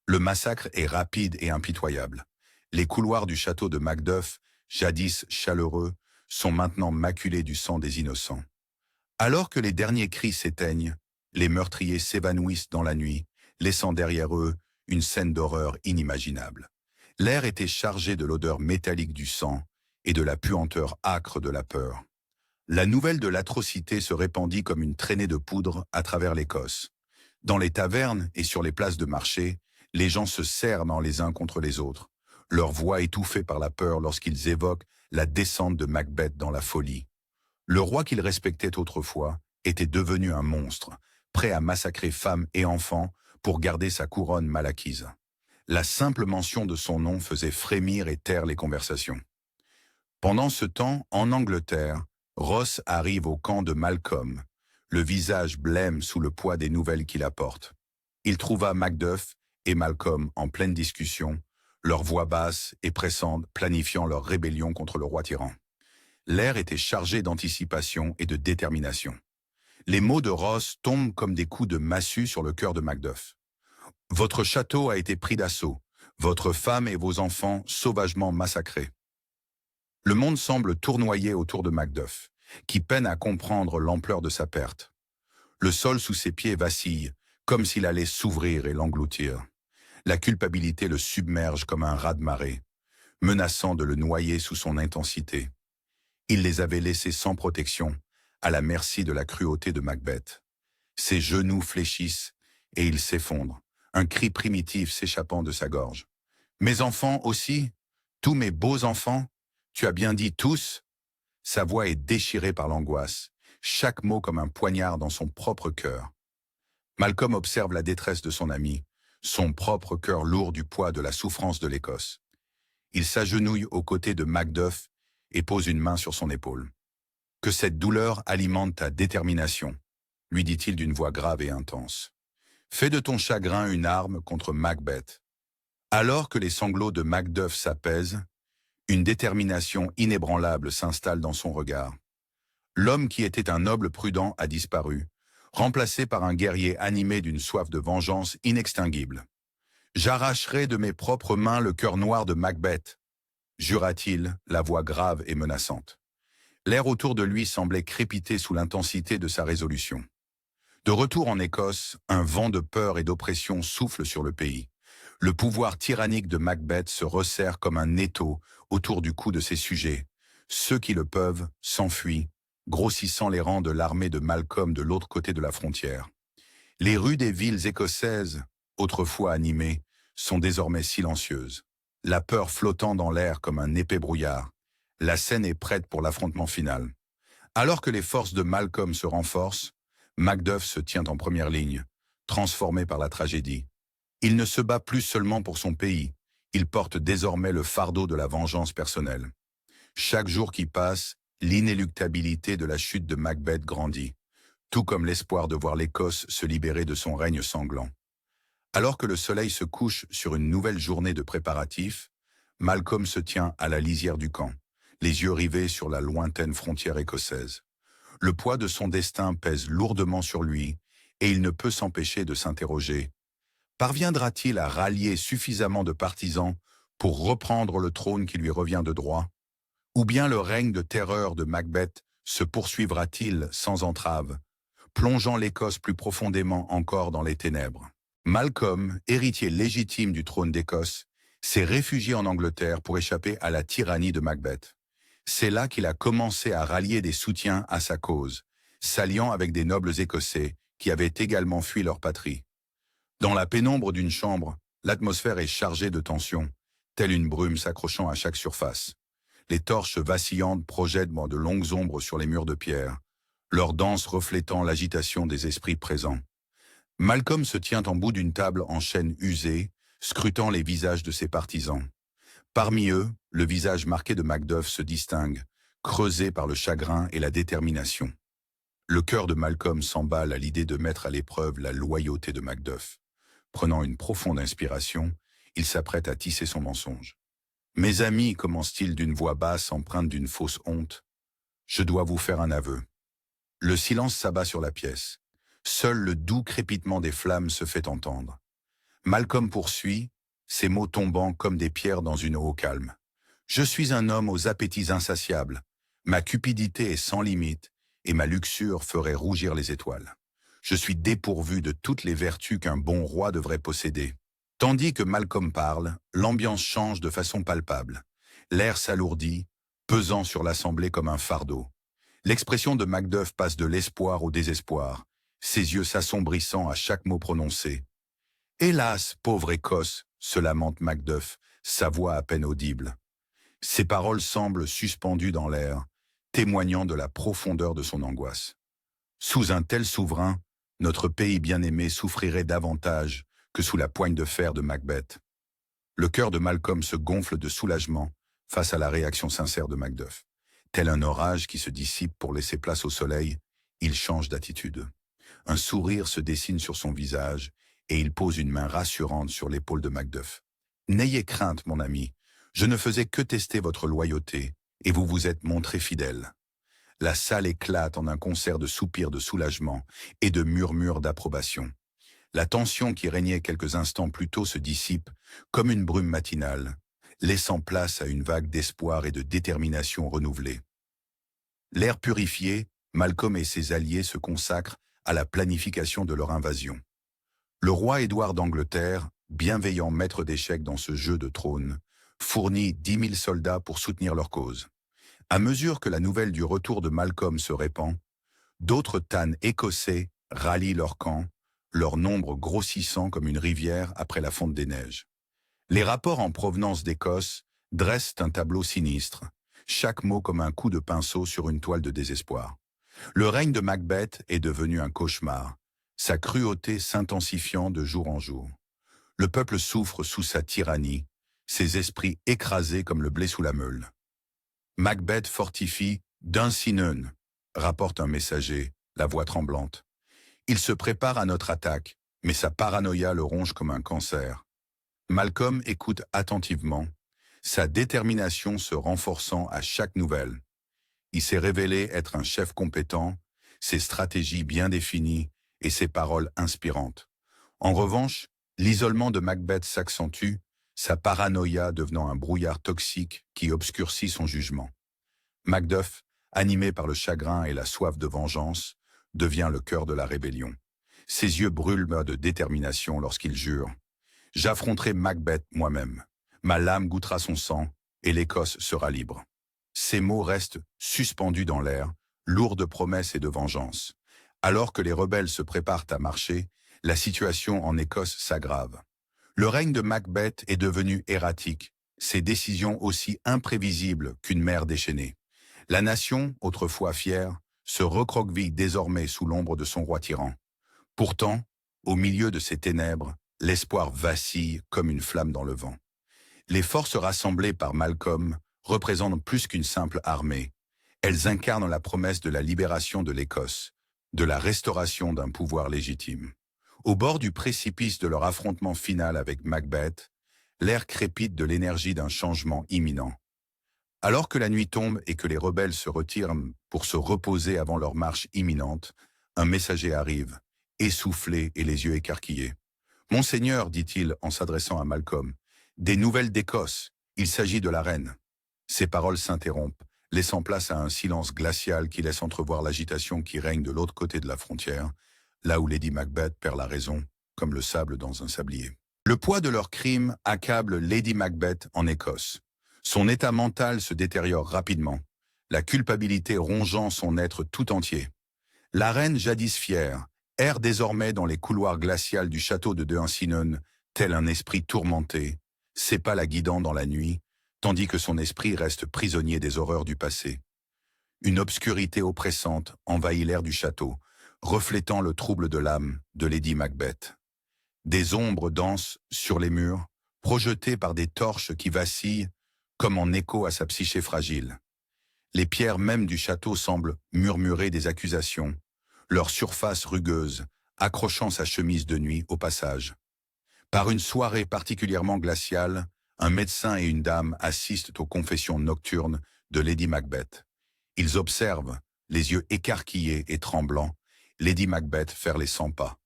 Le massacre est rapide et impitoyable. Les couloirs du château de Macduff, jadis chaleureux, sont maintenant maculés du sang des innocents. Alors que les derniers cris s'éteignent, les meurtriers s'évanouissent dans la nuit, laissant derrière eux une scène d'horreur inimaginable. L'air était chargé de l'odeur métallique du sang et de la puanteur âcre de la peur. La nouvelle de l'atrocité se répandit comme une traînée de poudre à travers l'Écosse. Dans les tavernes et sur les places de marché, les gens se cernent les uns contre les autres, leur voix étouffée par la peur lorsqu'ils évoquent la descente de Macbeth dans la folie. Le roi qu'ils respectaient autrefois était devenu un monstre, prêt à massacrer femmes et enfants pour garder sa couronne mal acquise. La simple mention de son nom faisait frémir et taire les conversations. Pendant ce temps, en Angleterre, Ross arrive au camp de Malcolm, le visage blême sous le poids des nouvelles qu'il apporte. Il trouva Macduff et Malcolm en pleine discussion, leur voix basse et pressante planifiant leur rébellion contre le roi tyran. L'air était chargé d'anticipation et de détermination. Les mots de Ross tombent comme des coups de massue sur le cœur de Macduff. « Votre château a été pris d'assaut, votre femme et vos enfants sauvagement massacrés. » Le monde semble tournoyer autour de Macduff, qui peine à comprendre l'ampleur de sa perte. Le sol sous ses pieds vacille, comme s'il allait s'ouvrir et l'engloutir. La culpabilité le submerge comme un raz-de-marée, menaçant de le noyer sous son intensité. Il les avait laissés sans protection, à la merci de la cruauté de Macbeth. Ses genoux fléchissent et il s'effondre, un cri primitif s'échappant de sa gorge. « Mes enfants aussi? Tous mes beaux enfants? Tu as bien dit tous ?» Sa voix est déchirée par l'angoisse, chaque mot comme un poignard dans son propre cœur. Malcolm observe la détresse de son ami, son propre cœur lourd du poids de la souffrance de l'Écosse. Il s'agenouille aux côtés de Macduff et pose une main sur son épaule. « Que cette douleur alimente ta détermination, » lui dit-il d'une voix grave et intense. « Fais de ton chagrin une arme contre Macbeth. » Alors que les sanglots de Macduff s'apaisent, une détermination inébranlable s'installe dans son regard. L'homme qui était un noble prudent a disparu, remplacé par un guerrier animé d'une soif de vengeance inextinguible. « J'arracherai de mes propres mains le cœur noir de Macbeth », jura-t-il, la voix grave et menaçante. L'air autour de lui semblait crépiter sous l'intensité de sa résolution. De retour en Écosse, un vent de peur et d'oppression souffle sur le pays. Le pouvoir tyrannique de Macbeth se resserre comme un étau autour du cou de ses sujets. Ceux qui le peuvent s'enfuient, grossissant les rangs de l'armée de Malcolm de l'autre côté de la frontière. Les rues des villes écossaises, autrefois animées, sont désormais silencieuses. La peur flottant dans l'air comme un épais brouillard. La scène est prête pour l'affrontement final. Alors que les forces de Malcolm se renforcent, Macduff se tient en première ligne, transformé par la tragédie. Il ne se bat plus seulement pour son pays, il porte désormais le fardeau de la vengeance personnelle. Chaque jour qui passe, l'inéluctabilité de la chute de Macbeth grandit, tout comme l'espoir de voir l'Écosse se libérer de son règne sanglant. Alors que le soleil se couche sur une nouvelle journée de préparatifs, Malcolm se tient à la lisière du camp, les yeux rivés sur la lointaine frontière écossaise. Le poids de son destin pèse lourdement sur lui, et il ne peut s'empêcher de s'interroger. Parviendra-t-il à rallier suffisamment de partisans pour reprendre le trône qui lui revient de droit? Ou bien le règne de terreur de Macbeth se poursuivra-t-il sans entrave, plongeant l'Écosse plus profondément encore dans les ténèbres? Malcolm, héritier légitime du trône d'Écosse, s'est réfugié en Angleterre pour échapper à la tyrannie de Macbeth. C'est là qu'il a commencé à rallier des soutiens à sa cause, s'alliant avec des nobles écossais qui avaient également fui leur patrie. Dans la pénombre d'une chambre, l'atmosphère est chargée de tension, telle une brume s'accrochant à chaque surface. Les torches vacillantes projettent de longues ombres sur les murs de pierre, leur danse reflétant l'agitation des esprits présents. Malcolm se tient en bout d'une table en chêne usée, scrutant les visages de ses partisans. Parmi eux, le visage marqué de Macduff se distingue, creusé par le chagrin et la détermination. Le cœur de Malcolm s'emballe à l'idée de mettre à l'épreuve la loyauté de Macduff. Prenant une profonde inspiration, il s'apprête à tisser son mensonge. « Mes amis, commence-t-il d'une voix basse empreinte d'une fausse honte, je dois vous faire un aveu. » Le silence s'abat sur la pièce. Seul le doux crépitement des flammes se fait entendre. Malcolm poursuit, ses mots tombant comme des pierres dans une eau calme. « Je suis un homme aux appétits insatiables. Ma cupidité est sans limite et ma luxure ferait rougir les étoiles. Je suis dépourvu de toutes les vertus qu'un bon roi devrait posséder. » Tandis que Malcolm parle, l'ambiance change de façon palpable. L'air s'alourdit, pesant sur l'assemblée comme un fardeau. L'expression de Macduff passe de l'espoir au désespoir, ses yeux s'assombrissant à chaque mot prononcé. « Hélas, pauvre Écosse !» se lamente Macduff, sa voix à peine audible. Ses paroles semblent suspendues dans l'air, témoignant de la profondeur de son angoisse. Sous un tel souverain, notre pays bien-aimé souffrirait davantage que sous la poigne de fer de Macbeth. Le cœur de Malcolm se gonfle de soulagement face à la réaction sincère de Macduff. Tel un orage qui se dissipe pour laisser place au soleil, il change d'attitude. Un sourire se dessine sur son visage et il pose une main rassurante sur l'épaule de Macduff. « N'ayez crainte, mon ami, je ne faisais que tester votre loyauté et vous vous êtes montré fidèle. » La salle éclate en un concert de soupirs de soulagement et de murmures d'approbation. La tension qui régnait quelques instants plus tôt se dissipe comme une brume matinale, laissant place à une vague d'espoir et de détermination renouvelée. L'air purifié, Malcolm et ses alliés se consacrent à la planification de leur invasion. Le roi Édouard d'Angleterre, bienveillant maître d'échecs dans ce jeu de trône, fournit 10 000 soldats pour soutenir leur cause. À mesure que la nouvelle du retour de Malcolm se répand, d'autres tannes écossais rallient leur camp, leur nombre grossissant comme une rivière après la fonte des neiges. Les rapports en provenance d'Écosse dressent un tableau sinistre, chaque mot comme un coup de pinceau sur une toile de désespoir. Le règne de Macbeth est devenu un cauchemar, sa cruauté s'intensifiant de jour en jour. Le peuple souffre sous sa tyrannie, ses esprits écrasés comme le blé sous la meule. Macbeth fortifie Dunsinane, rapporte un messager, la voix tremblante. Il se prépare à notre attaque, mais sa paranoïa le ronge comme un cancer. Malcolm écoute attentivement, sa détermination se renforçant à chaque nouvelle. Il s'est révélé être un chef compétent, ses stratégies bien définies et ses paroles inspirantes. En revanche, l'isolement de Macbeth s'accentue, sa paranoïa devenant un brouillard toxique qui obscurcit son jugement. Macduff, animé par le chagrin et la soif de vengeance, devient le cœur de la rébellion. Ses yeux brûlent de détermination lorsqu'il jure « J'affronterai Macbeth moi-même. Ma lame goûtera son sang et l'Écosse sera libre. » Ces mots restent suspendus dans l'air, lourds de promesses et de vengeance. Alors que les rebelles se préparent à marcher, la situation en Écosse s'aggrave. Le règne de Macbeth est devenu erratique, ses décisions aussi imprévisibles qu'une mer déchaînée. La nation, autrefois fière, se recroqueville désormais sous l'ombre de son roi tyran. Pourtant, au milieu de ces ténèbres, l'espoir vacille comme une flamme dans le vent. Les forces rassemblées par Malcolm représentent plus qu'une simple armée. Elles incarnent la promesse de la libération de l'Écosse, de la restauration d'un pouvoir légitime. Au bord du précipice de leur affrontement final avec Macbeth, l'air crépite de l'énergie d'un changement imminent. Alors que la nuit tombe et que les rebelles se retirent pour se reposer avant leur marche imminente, un messager arrive, essoufflé et les yeux écarquillés. « Monseigneur, dit-il en s'adressant à Malcolm, des nouvelles d'Écosse, il s'agit de la reine. » Ces paroles s'interrompent, laissant place à un silence glacial qui laisse entrevoir l'agitation qui règne de l'autre côté de la frontière, là où Lady Macbeth perd la raison, comme le sable dans un sablier. Le poids de leurs crimes accable Lady Macbeth en Écosse. Son état mental se détériore rapidement, la culpabilité rongeant son être tout entier. La reine, jadis fière, erre désormais dans les couloirs glacials du château de Dunsinane, tel un esprit tourmenté, ses pas la guidant dans la nuit, tandis que son esprit reste prisonnier des horreurs du passé. Une obscurité oppressante envahit l'air du château, reflétant le trouble de l'âme de Lady Macbeth. Des ombres dansent sur les murs, projetées par des torches qui vacillent, comme en écho à sa psyché fragile. Les pierres mêmes du château semblent murmurer des accusations, leur surface rugueuse, accrochant sa chemise de nuit au passage. Par une soirée particulièrement glaciale, un médecin et une dame assistent aux confessions nocturnes de Lady Macbeth. Ils observent, les yeux écarquillés et tremblants, Lady Macbeth faire les 100 pas.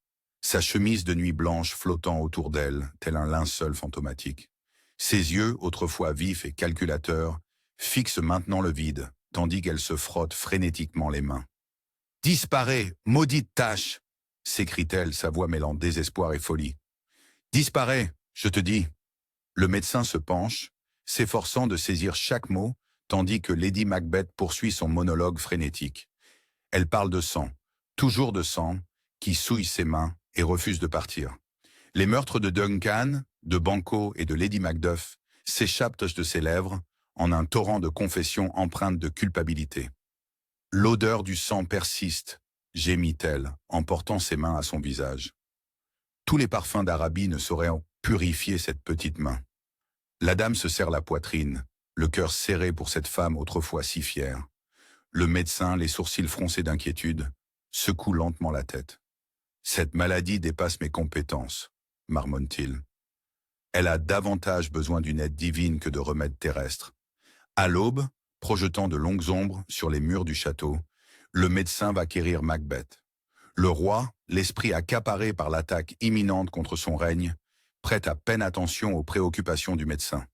Sa chemise de nuit blanche flottant autour d'elle, tel un linceul fantomatique. Ses yeux, autrefois vifs et calculateurs, fixent maintenant le vide, tandis qu'elle se frotte frénétiquement les mains. « Disparais, maudite tâche !» s'écrie-t-elle, sa voix mêlant désespoir et folie. « Disparais, je te dis !» Le médecin se penche, s'efforçant de saisir chaque mot, tandis que Lady Macbeth poursuit son monologue frénétique. Elle parle de sang, toujours de sang, qui souille ses mains et refuse de partir. Les meurtres de Duncan, de Banquo et de Lady Macduff s'échappent de ses lèvres en un torrent de confessions empreintes de culpabilité. L'odeur du sang persiste, gémit-elle, en portant ses mains à son visage. Tous les parfums d'Arabie ne sauraient purifier cette petite main. La dame se serre la poitrine, le cœur serré pour cette femme autrefois si fière. Le médecin, les sourcils froncés d'inquiétude, secoue lentement la tête. « Cette maladie dépasse mes compétences », marmonne-t-il. Elle a davantage besoin d'une aide divine que de remèdes terrestres. À l'aube, projetant de longues ombres sur les murs du château, le médecin va quérir Macbeth. Le roi, l'esprit accaparé par l'attaque imminente contre son règne, prête à peine attention aux préoccupations du médecin.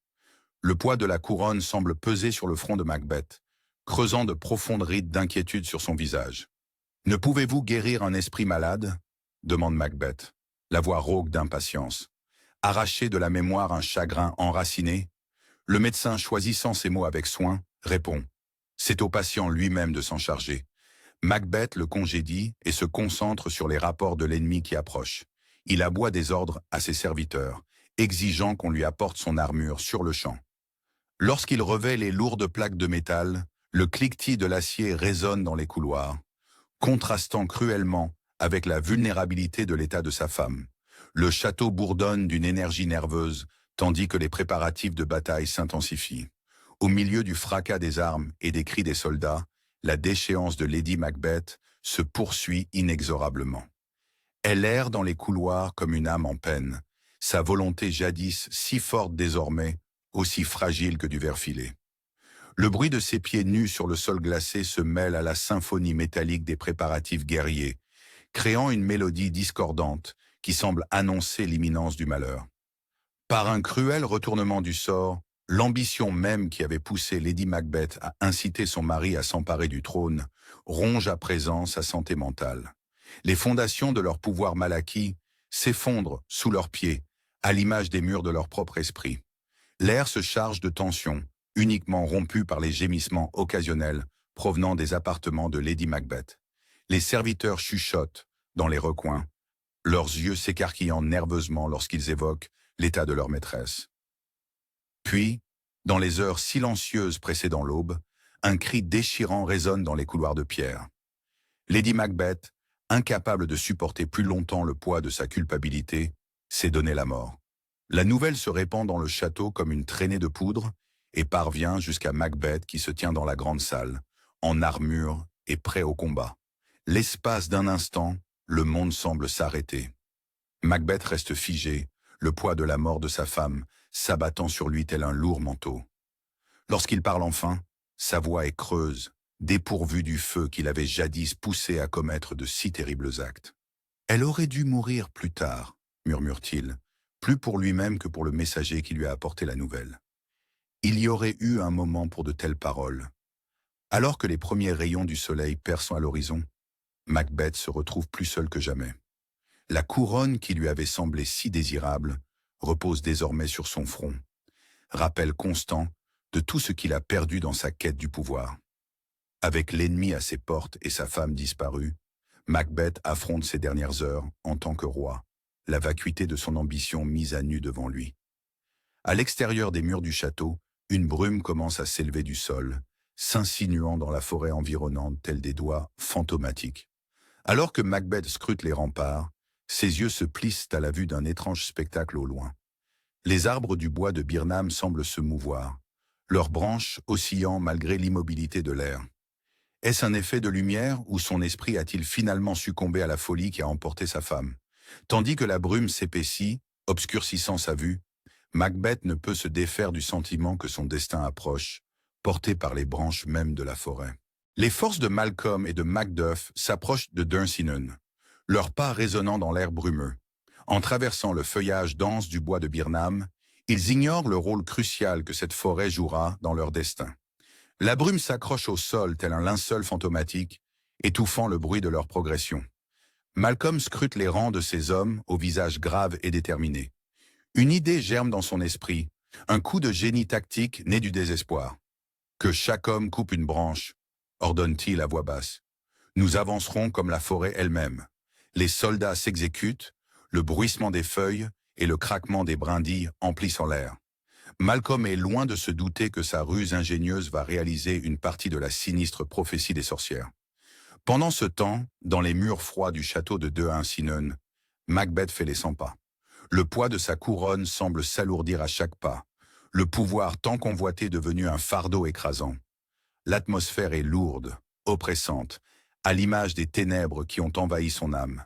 Le poids de la couronne semble peser sur le front de Macbeth, creusant de profondes rides d'inquiétude sur son visage. « Ne pouvez-vous guérir un esprit malade ?» demande Macbeth, la voix rauque d'impatience. Arracher de la mémoire un chagrin enraciné, le médecin, choisissant ses mots avec soin, répond « C'est au patient lui-même de s'en charger. » Macbeth le congédie et se concentre sur les rapports de l'ennemi qui approche. Il aboie des ordres à ses serviteurs, exigeant qu'on lui apporte son armure sur le champ. Lorsqu'il revêt les lourdes plaques de métal, le cliquetis de l'acier résonne dans les couloirs, contrastant cruellement avec la vulnérabilité de l'état de sa femme. Le château bourdonne d'une énergie nerveuse, tandis que les préparatifs de bataille s'intensifient. Au milieu du fracas des armes et des cris des soldats, la déchéance de Lady Macbeth se poursuit inexorablement. Elle erre dans les couloirs comme une âme en peine, sa volonté jadis si forte désormais, aussi fragile que du verre filé. Le bruit de ses pieds nus sur le sol glacé se mêle à la symphonie métallique des préparatifs guerriers, créant une mélodie discordante qui semble annoncer l'imminence du malheur. Par un cruel retournement du sort, l'ambition même qui avait poussé Lady Macbeth à inciter son mari à s'emparer du trône ronge à présent sa santé mentale. Les fondations de leur pouvoir mal acquis s'effondrent sous leurs pieds, à l'image des murs de leur propre esprit. L'air se charge de tensions, uniquement rompues par les gémissements occasionnels provenant des appartements de Lady Macbeth. Les serviteurs chuchotent dans les recoins, leurs yeux s'écarquillant nerveusement lorsqu'ils évoquent l'état de leur maîtresse. Puis, dans les heures silencieuses précédant l'aube, un cri déchirant résonne dans les couloirs de pierre. Lady Macbeth, incapable de supporter plus longtemps le poids de sa culpabilité, s'est donné la mort. La nouvelle se répand dans le château comme une traînée de poudre et parvient jusqu'à Macbeth qui se tient dans la grande salle, en armure et prêt au combat. L'espace d'un instant, le monde semble s'arrêter. Macbeth reste figé, le poids de la mort de sa femme s'abattant sur lui tel un lourd manteau. Lorsqu'il parle enfin, sa voix est creuse, dépourvue du feu qu'il avait jadis poussé à commettre de si terribles actes. « Elle aurait dû mourir plus tard », murmure-t-il, plus pour lui-même que pour le messager qui lui a apporté la nouvelle. Il y aurait eu un moment pour de telles paroles. Alors que les premiers rayons du soleil percent à l'horizon, Macbeth se retrouve plus seul que jamais. La couronne qui lui avait semblé si désirable repose désormais sur son front, rappel constant de tout ce qu'il a perdu dans sa quête du pouvoir. Avec l'ennemi à ses portes et sa femme disparue, Macbeth affronte ses dernières heures en tant que roi, la vacuité de son ambition mise à nu devant lui. À l'extérieur des murs du château, une brume commence à s'élever du sol, s'insinuant dans la forêt environnante tels des doigts fantomatiques. Alors que Macbeth scrute les remparts, ses yeux se plissent à la vue d'un étrange spectacle au loin. Les arbres du bois de Birnam semblent se mouvoir, leurs branches oscillant malgré l'immobilité de l'air. Est-ce un effet de lumière ou son esprit a-t-il finalement succombé à la folie qui a emporté sa femme? Tandis que la brume s'épaissit, obscurcissant sa vue, Macbeth ne peut se défaire du sentiment que son destin approche, porté par les branches mêmes de la forêt. Les forces de Malcolm et de Macduff s'approchent de Dunsinane, leurs pas résonnant dans l'air brumeux. En traversant le feuillage dense du bois de Birnam, ils ignorent le rôle crucial que cette forêt jouera dans leur destin. La brume s'accroche au sol tel un linceul fantomatique, étouffant le bruit de leur progression. Malcolm scrute les rangs de ces hommes au visage grave et déterminé. Une idée germe dans son esprit, un coup de génie tactique né du désespoir. Que chaque homme coupe une branche, ordonne-t-il à voix basse. Nous avancerons comme la forêt elle-même. Les soldats s'exécutent, le bruissement des feuilles et le craquement des brindilles emplissent l'air. Malcolm est loin de se douter que sa ruse ingénieuse va réaliser une partie de la sinistre prophétie des sorcières. Pendant ce temps, dans les murs froids du château de Dehain-Sinon, Macbeth fait les 100 pas. Le poids de sa couronne semble s'alourdir à chaque pas, le pouvoir tant convoité devenu un fardeau écrasant. L'atmosphère est lourde, oppressante, à l'image des ténèbres qui ont envahi son âme.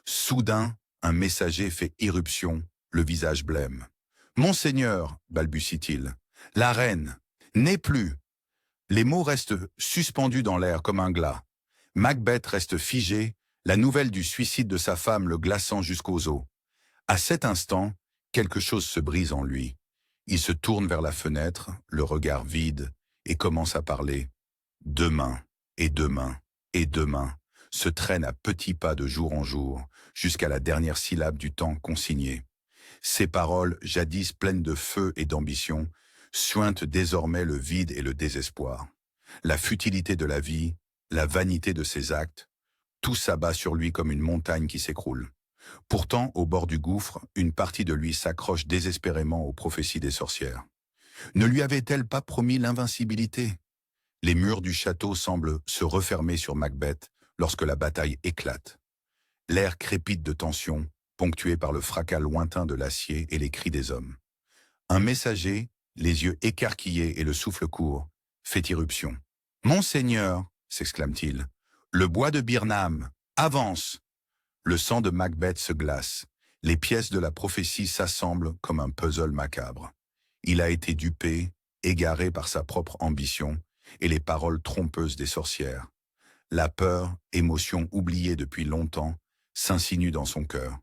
Soudain, un messager fait irruption, le visage blême. « Monseigneur » balbutie-t-il, « la reine n'est plus !» Les mots restent suspendus dans l'air comme un glas. Macbeth reste figé, la nouvelle du suicide de sa femme le glaçant jusqu'aux os. À cet instant, quelque chose se brise en lui. Il se tourne vers la fenêtre, le regard vide, et commence à parler. Demain, et demain, et demain, se traîne à petits pas de jour en jour, jusqu'à la dernière syllabe du temps consigné. Ces paroles, jadis pleines de feu et d'ambition, suintent désormais le vide et le désespoir. La futilité de la vie, la vanité de ses actes, tout s'abat sur lui comme une montagne qui s'écroule. Pourtant, au bord du gouffre, une partie de lui s'accroche désespérément aux prophéties des sorcières. Ne lui avait-elle pas promis l'invincibilité? Les murs du château semblent se refermer sur Macbeth lorsque la bataille éclate. L'air crépite de tension, ponctué par le fracas lointain de l'acier et les cris des hommes. Un messager, les yeux écarquillés et le souffle court, fait irruption. « Monseigneur » s'exclame-t-il, « le bois de Birnam, avance !» Le sang de Macbeth se glace. Les pièces de la prophétie s'assemblent comme un puzzle macabre. Il a été dupé, égaré par sa propre ambition et les paroles trompeuses des sorcières. La peur, émotion oubliée depuis longtemps, s'insinue dans son cœur.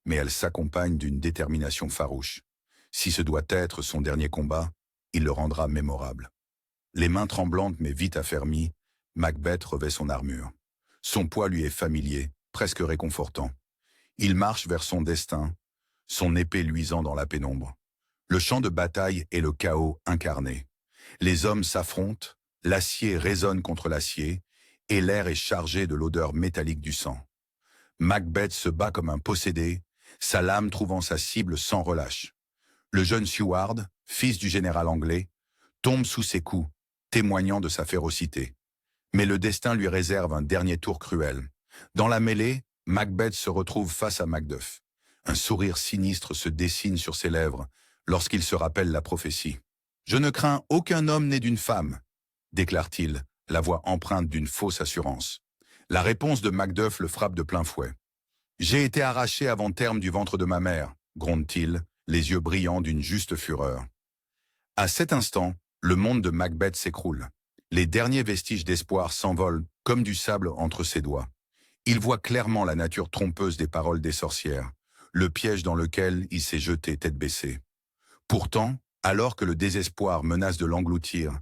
Mais elle s'accompagne d'une détermination farouche. Si ce doit être son dernier combat, il le rendra mémorable. Les mains tremblantes mais vite affermies, Macbeth revêt son armure. Son poids lui est familier, presque réconfortant. Il marche vers son destin, son épée luisant dans la pénombre. Le champ de bataille est le chaos incarné. Les hommes s'affrontent, l'acier résonne contre l'acier, et l'air est chargé de l'odeur métallique du sang. Macbeth se bat comme un possédé, sa lame trouvant sa cible sans relâche. Le jeune Siward, fils du général anglais, tombe sous ses coups, témoignant de sa férocité. Mais le destin lui réserve un dernier tour cruel. Dans la mêlée, Macbeth se retrouve face à Macduff. Un sourire sinistre se dessine sur ses lèvres lorsqu'il se rappelle la prophétie. « Je ne crains aucun homme né d'une femme », déclare-t-il, la voix empreinte d'une fausse assurance. La réponse de Macduff le frappe de plein fouet. « J'ai été arraché avant terme du ventre de ma mère », gronde-t-il, les yeux brillants d'une juste fureur. À cet instant, le monde de Macbeth s'écroule. Les derniers vestiges d'espoir s'envolent comme du sable entre ses doigts. Il voit clairement la nature trompeuse des paroles des sorcières, le piège dans lequel il s'est jeté tête baissée. Pourtant, alors que le désespoir menace de l'engloutir,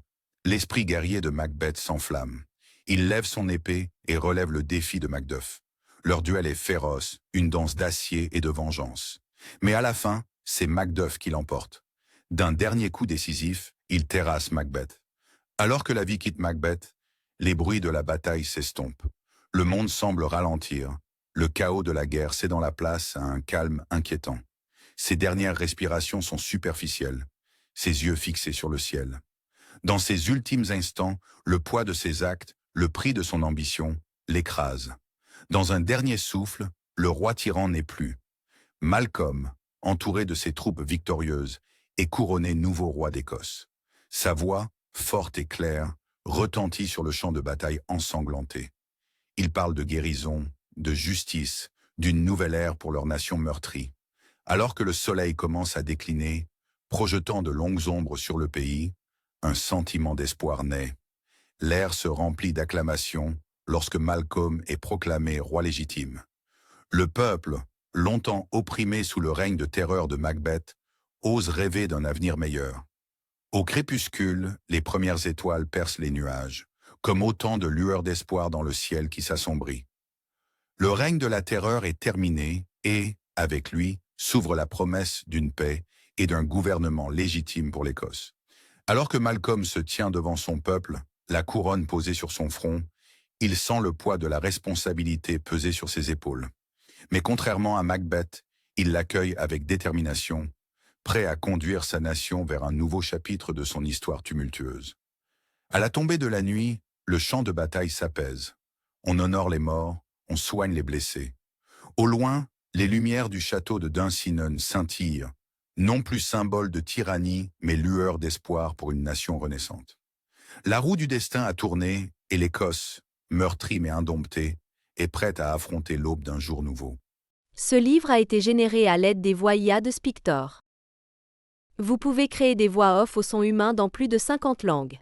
l'esprit guerrier de Macbeth s'enflamme. Il lève son épée et relève le défi de Macduff. Leur duel est féroce, une danse d'acier et de vengeance. Mais à la fin, c'est Macduff qui l'emporte. D'un dernier coup décisif, il terrasse Macbeth. Alors que la vie quitte Macbeth, les bruits de la bataille s'estompent. Le monde semble ralentir. Le chaos de la guerre cède la place à un calme inquiétant. Ses dernières respirations sont superficielles, ses yeux fixés sur le ciel. Dans ces ultimes instants, le poids de ses actes, le prix de son ambition, l'écrase. Dans un dernier souffle, le roi tyran n'est plus. Malcolm, entouré de ses troupes victorieuses, est couronné nouveau roi d'Écosse. Sa voix, forte et claire, retentit sur le champ de bataille ensanglanté. Il parle de guérison, de justice, d'une nouvelle ère pour leur nation meurtrie. Alors que le soleil commence à décliner, projetant de longues ombres sur le pays, un sentiment d'espoir naît. L'air se remplit d'acclamations lorsque Malcolm est proclamé roi légitime. Le peuple, longtemps opprimé sous le règne de terreur de Macbeth, ose rêver d'un avenir meilleur. Au crépuscule, les premières étoiles percent les nuages, comme autant de lueurs d'espoir dans le ciel qui s'assombrit. Le règne de la terreur est terminé et, avec lui, s'ouvre la promesse d'une paix et d'un gouvernement légitime pour l'Écosse. Alors que Malcolm se tient devant son peuple, la couronne posée sur son front, Il sent le poids de la responsabilité peser sur ses épaules. Mais contrairement à Macbeth, il l'accueille avec détermination, prêt à conduire sa nation vers un nouveau chapitre de son histoire tumultueuse. À la tombée de la nuit, le champ de bataille s'apaise. On honore les morts, on soigne les blessés. Au loin, les lumières du château de Dunsinane scintillent, non plus symbole de tyrannie, mais lueur d'espoir pour une nation renaissante. La roue du destin a tourné et l'Écosse, meurtrie mais indomptée, est prête à affronter l'aube d'un jour nouveau. Ce livre a été généré à l'aide des voix IA de Spictor. Vous pouvez créer des voix off au son humain dans plus de 50 langues.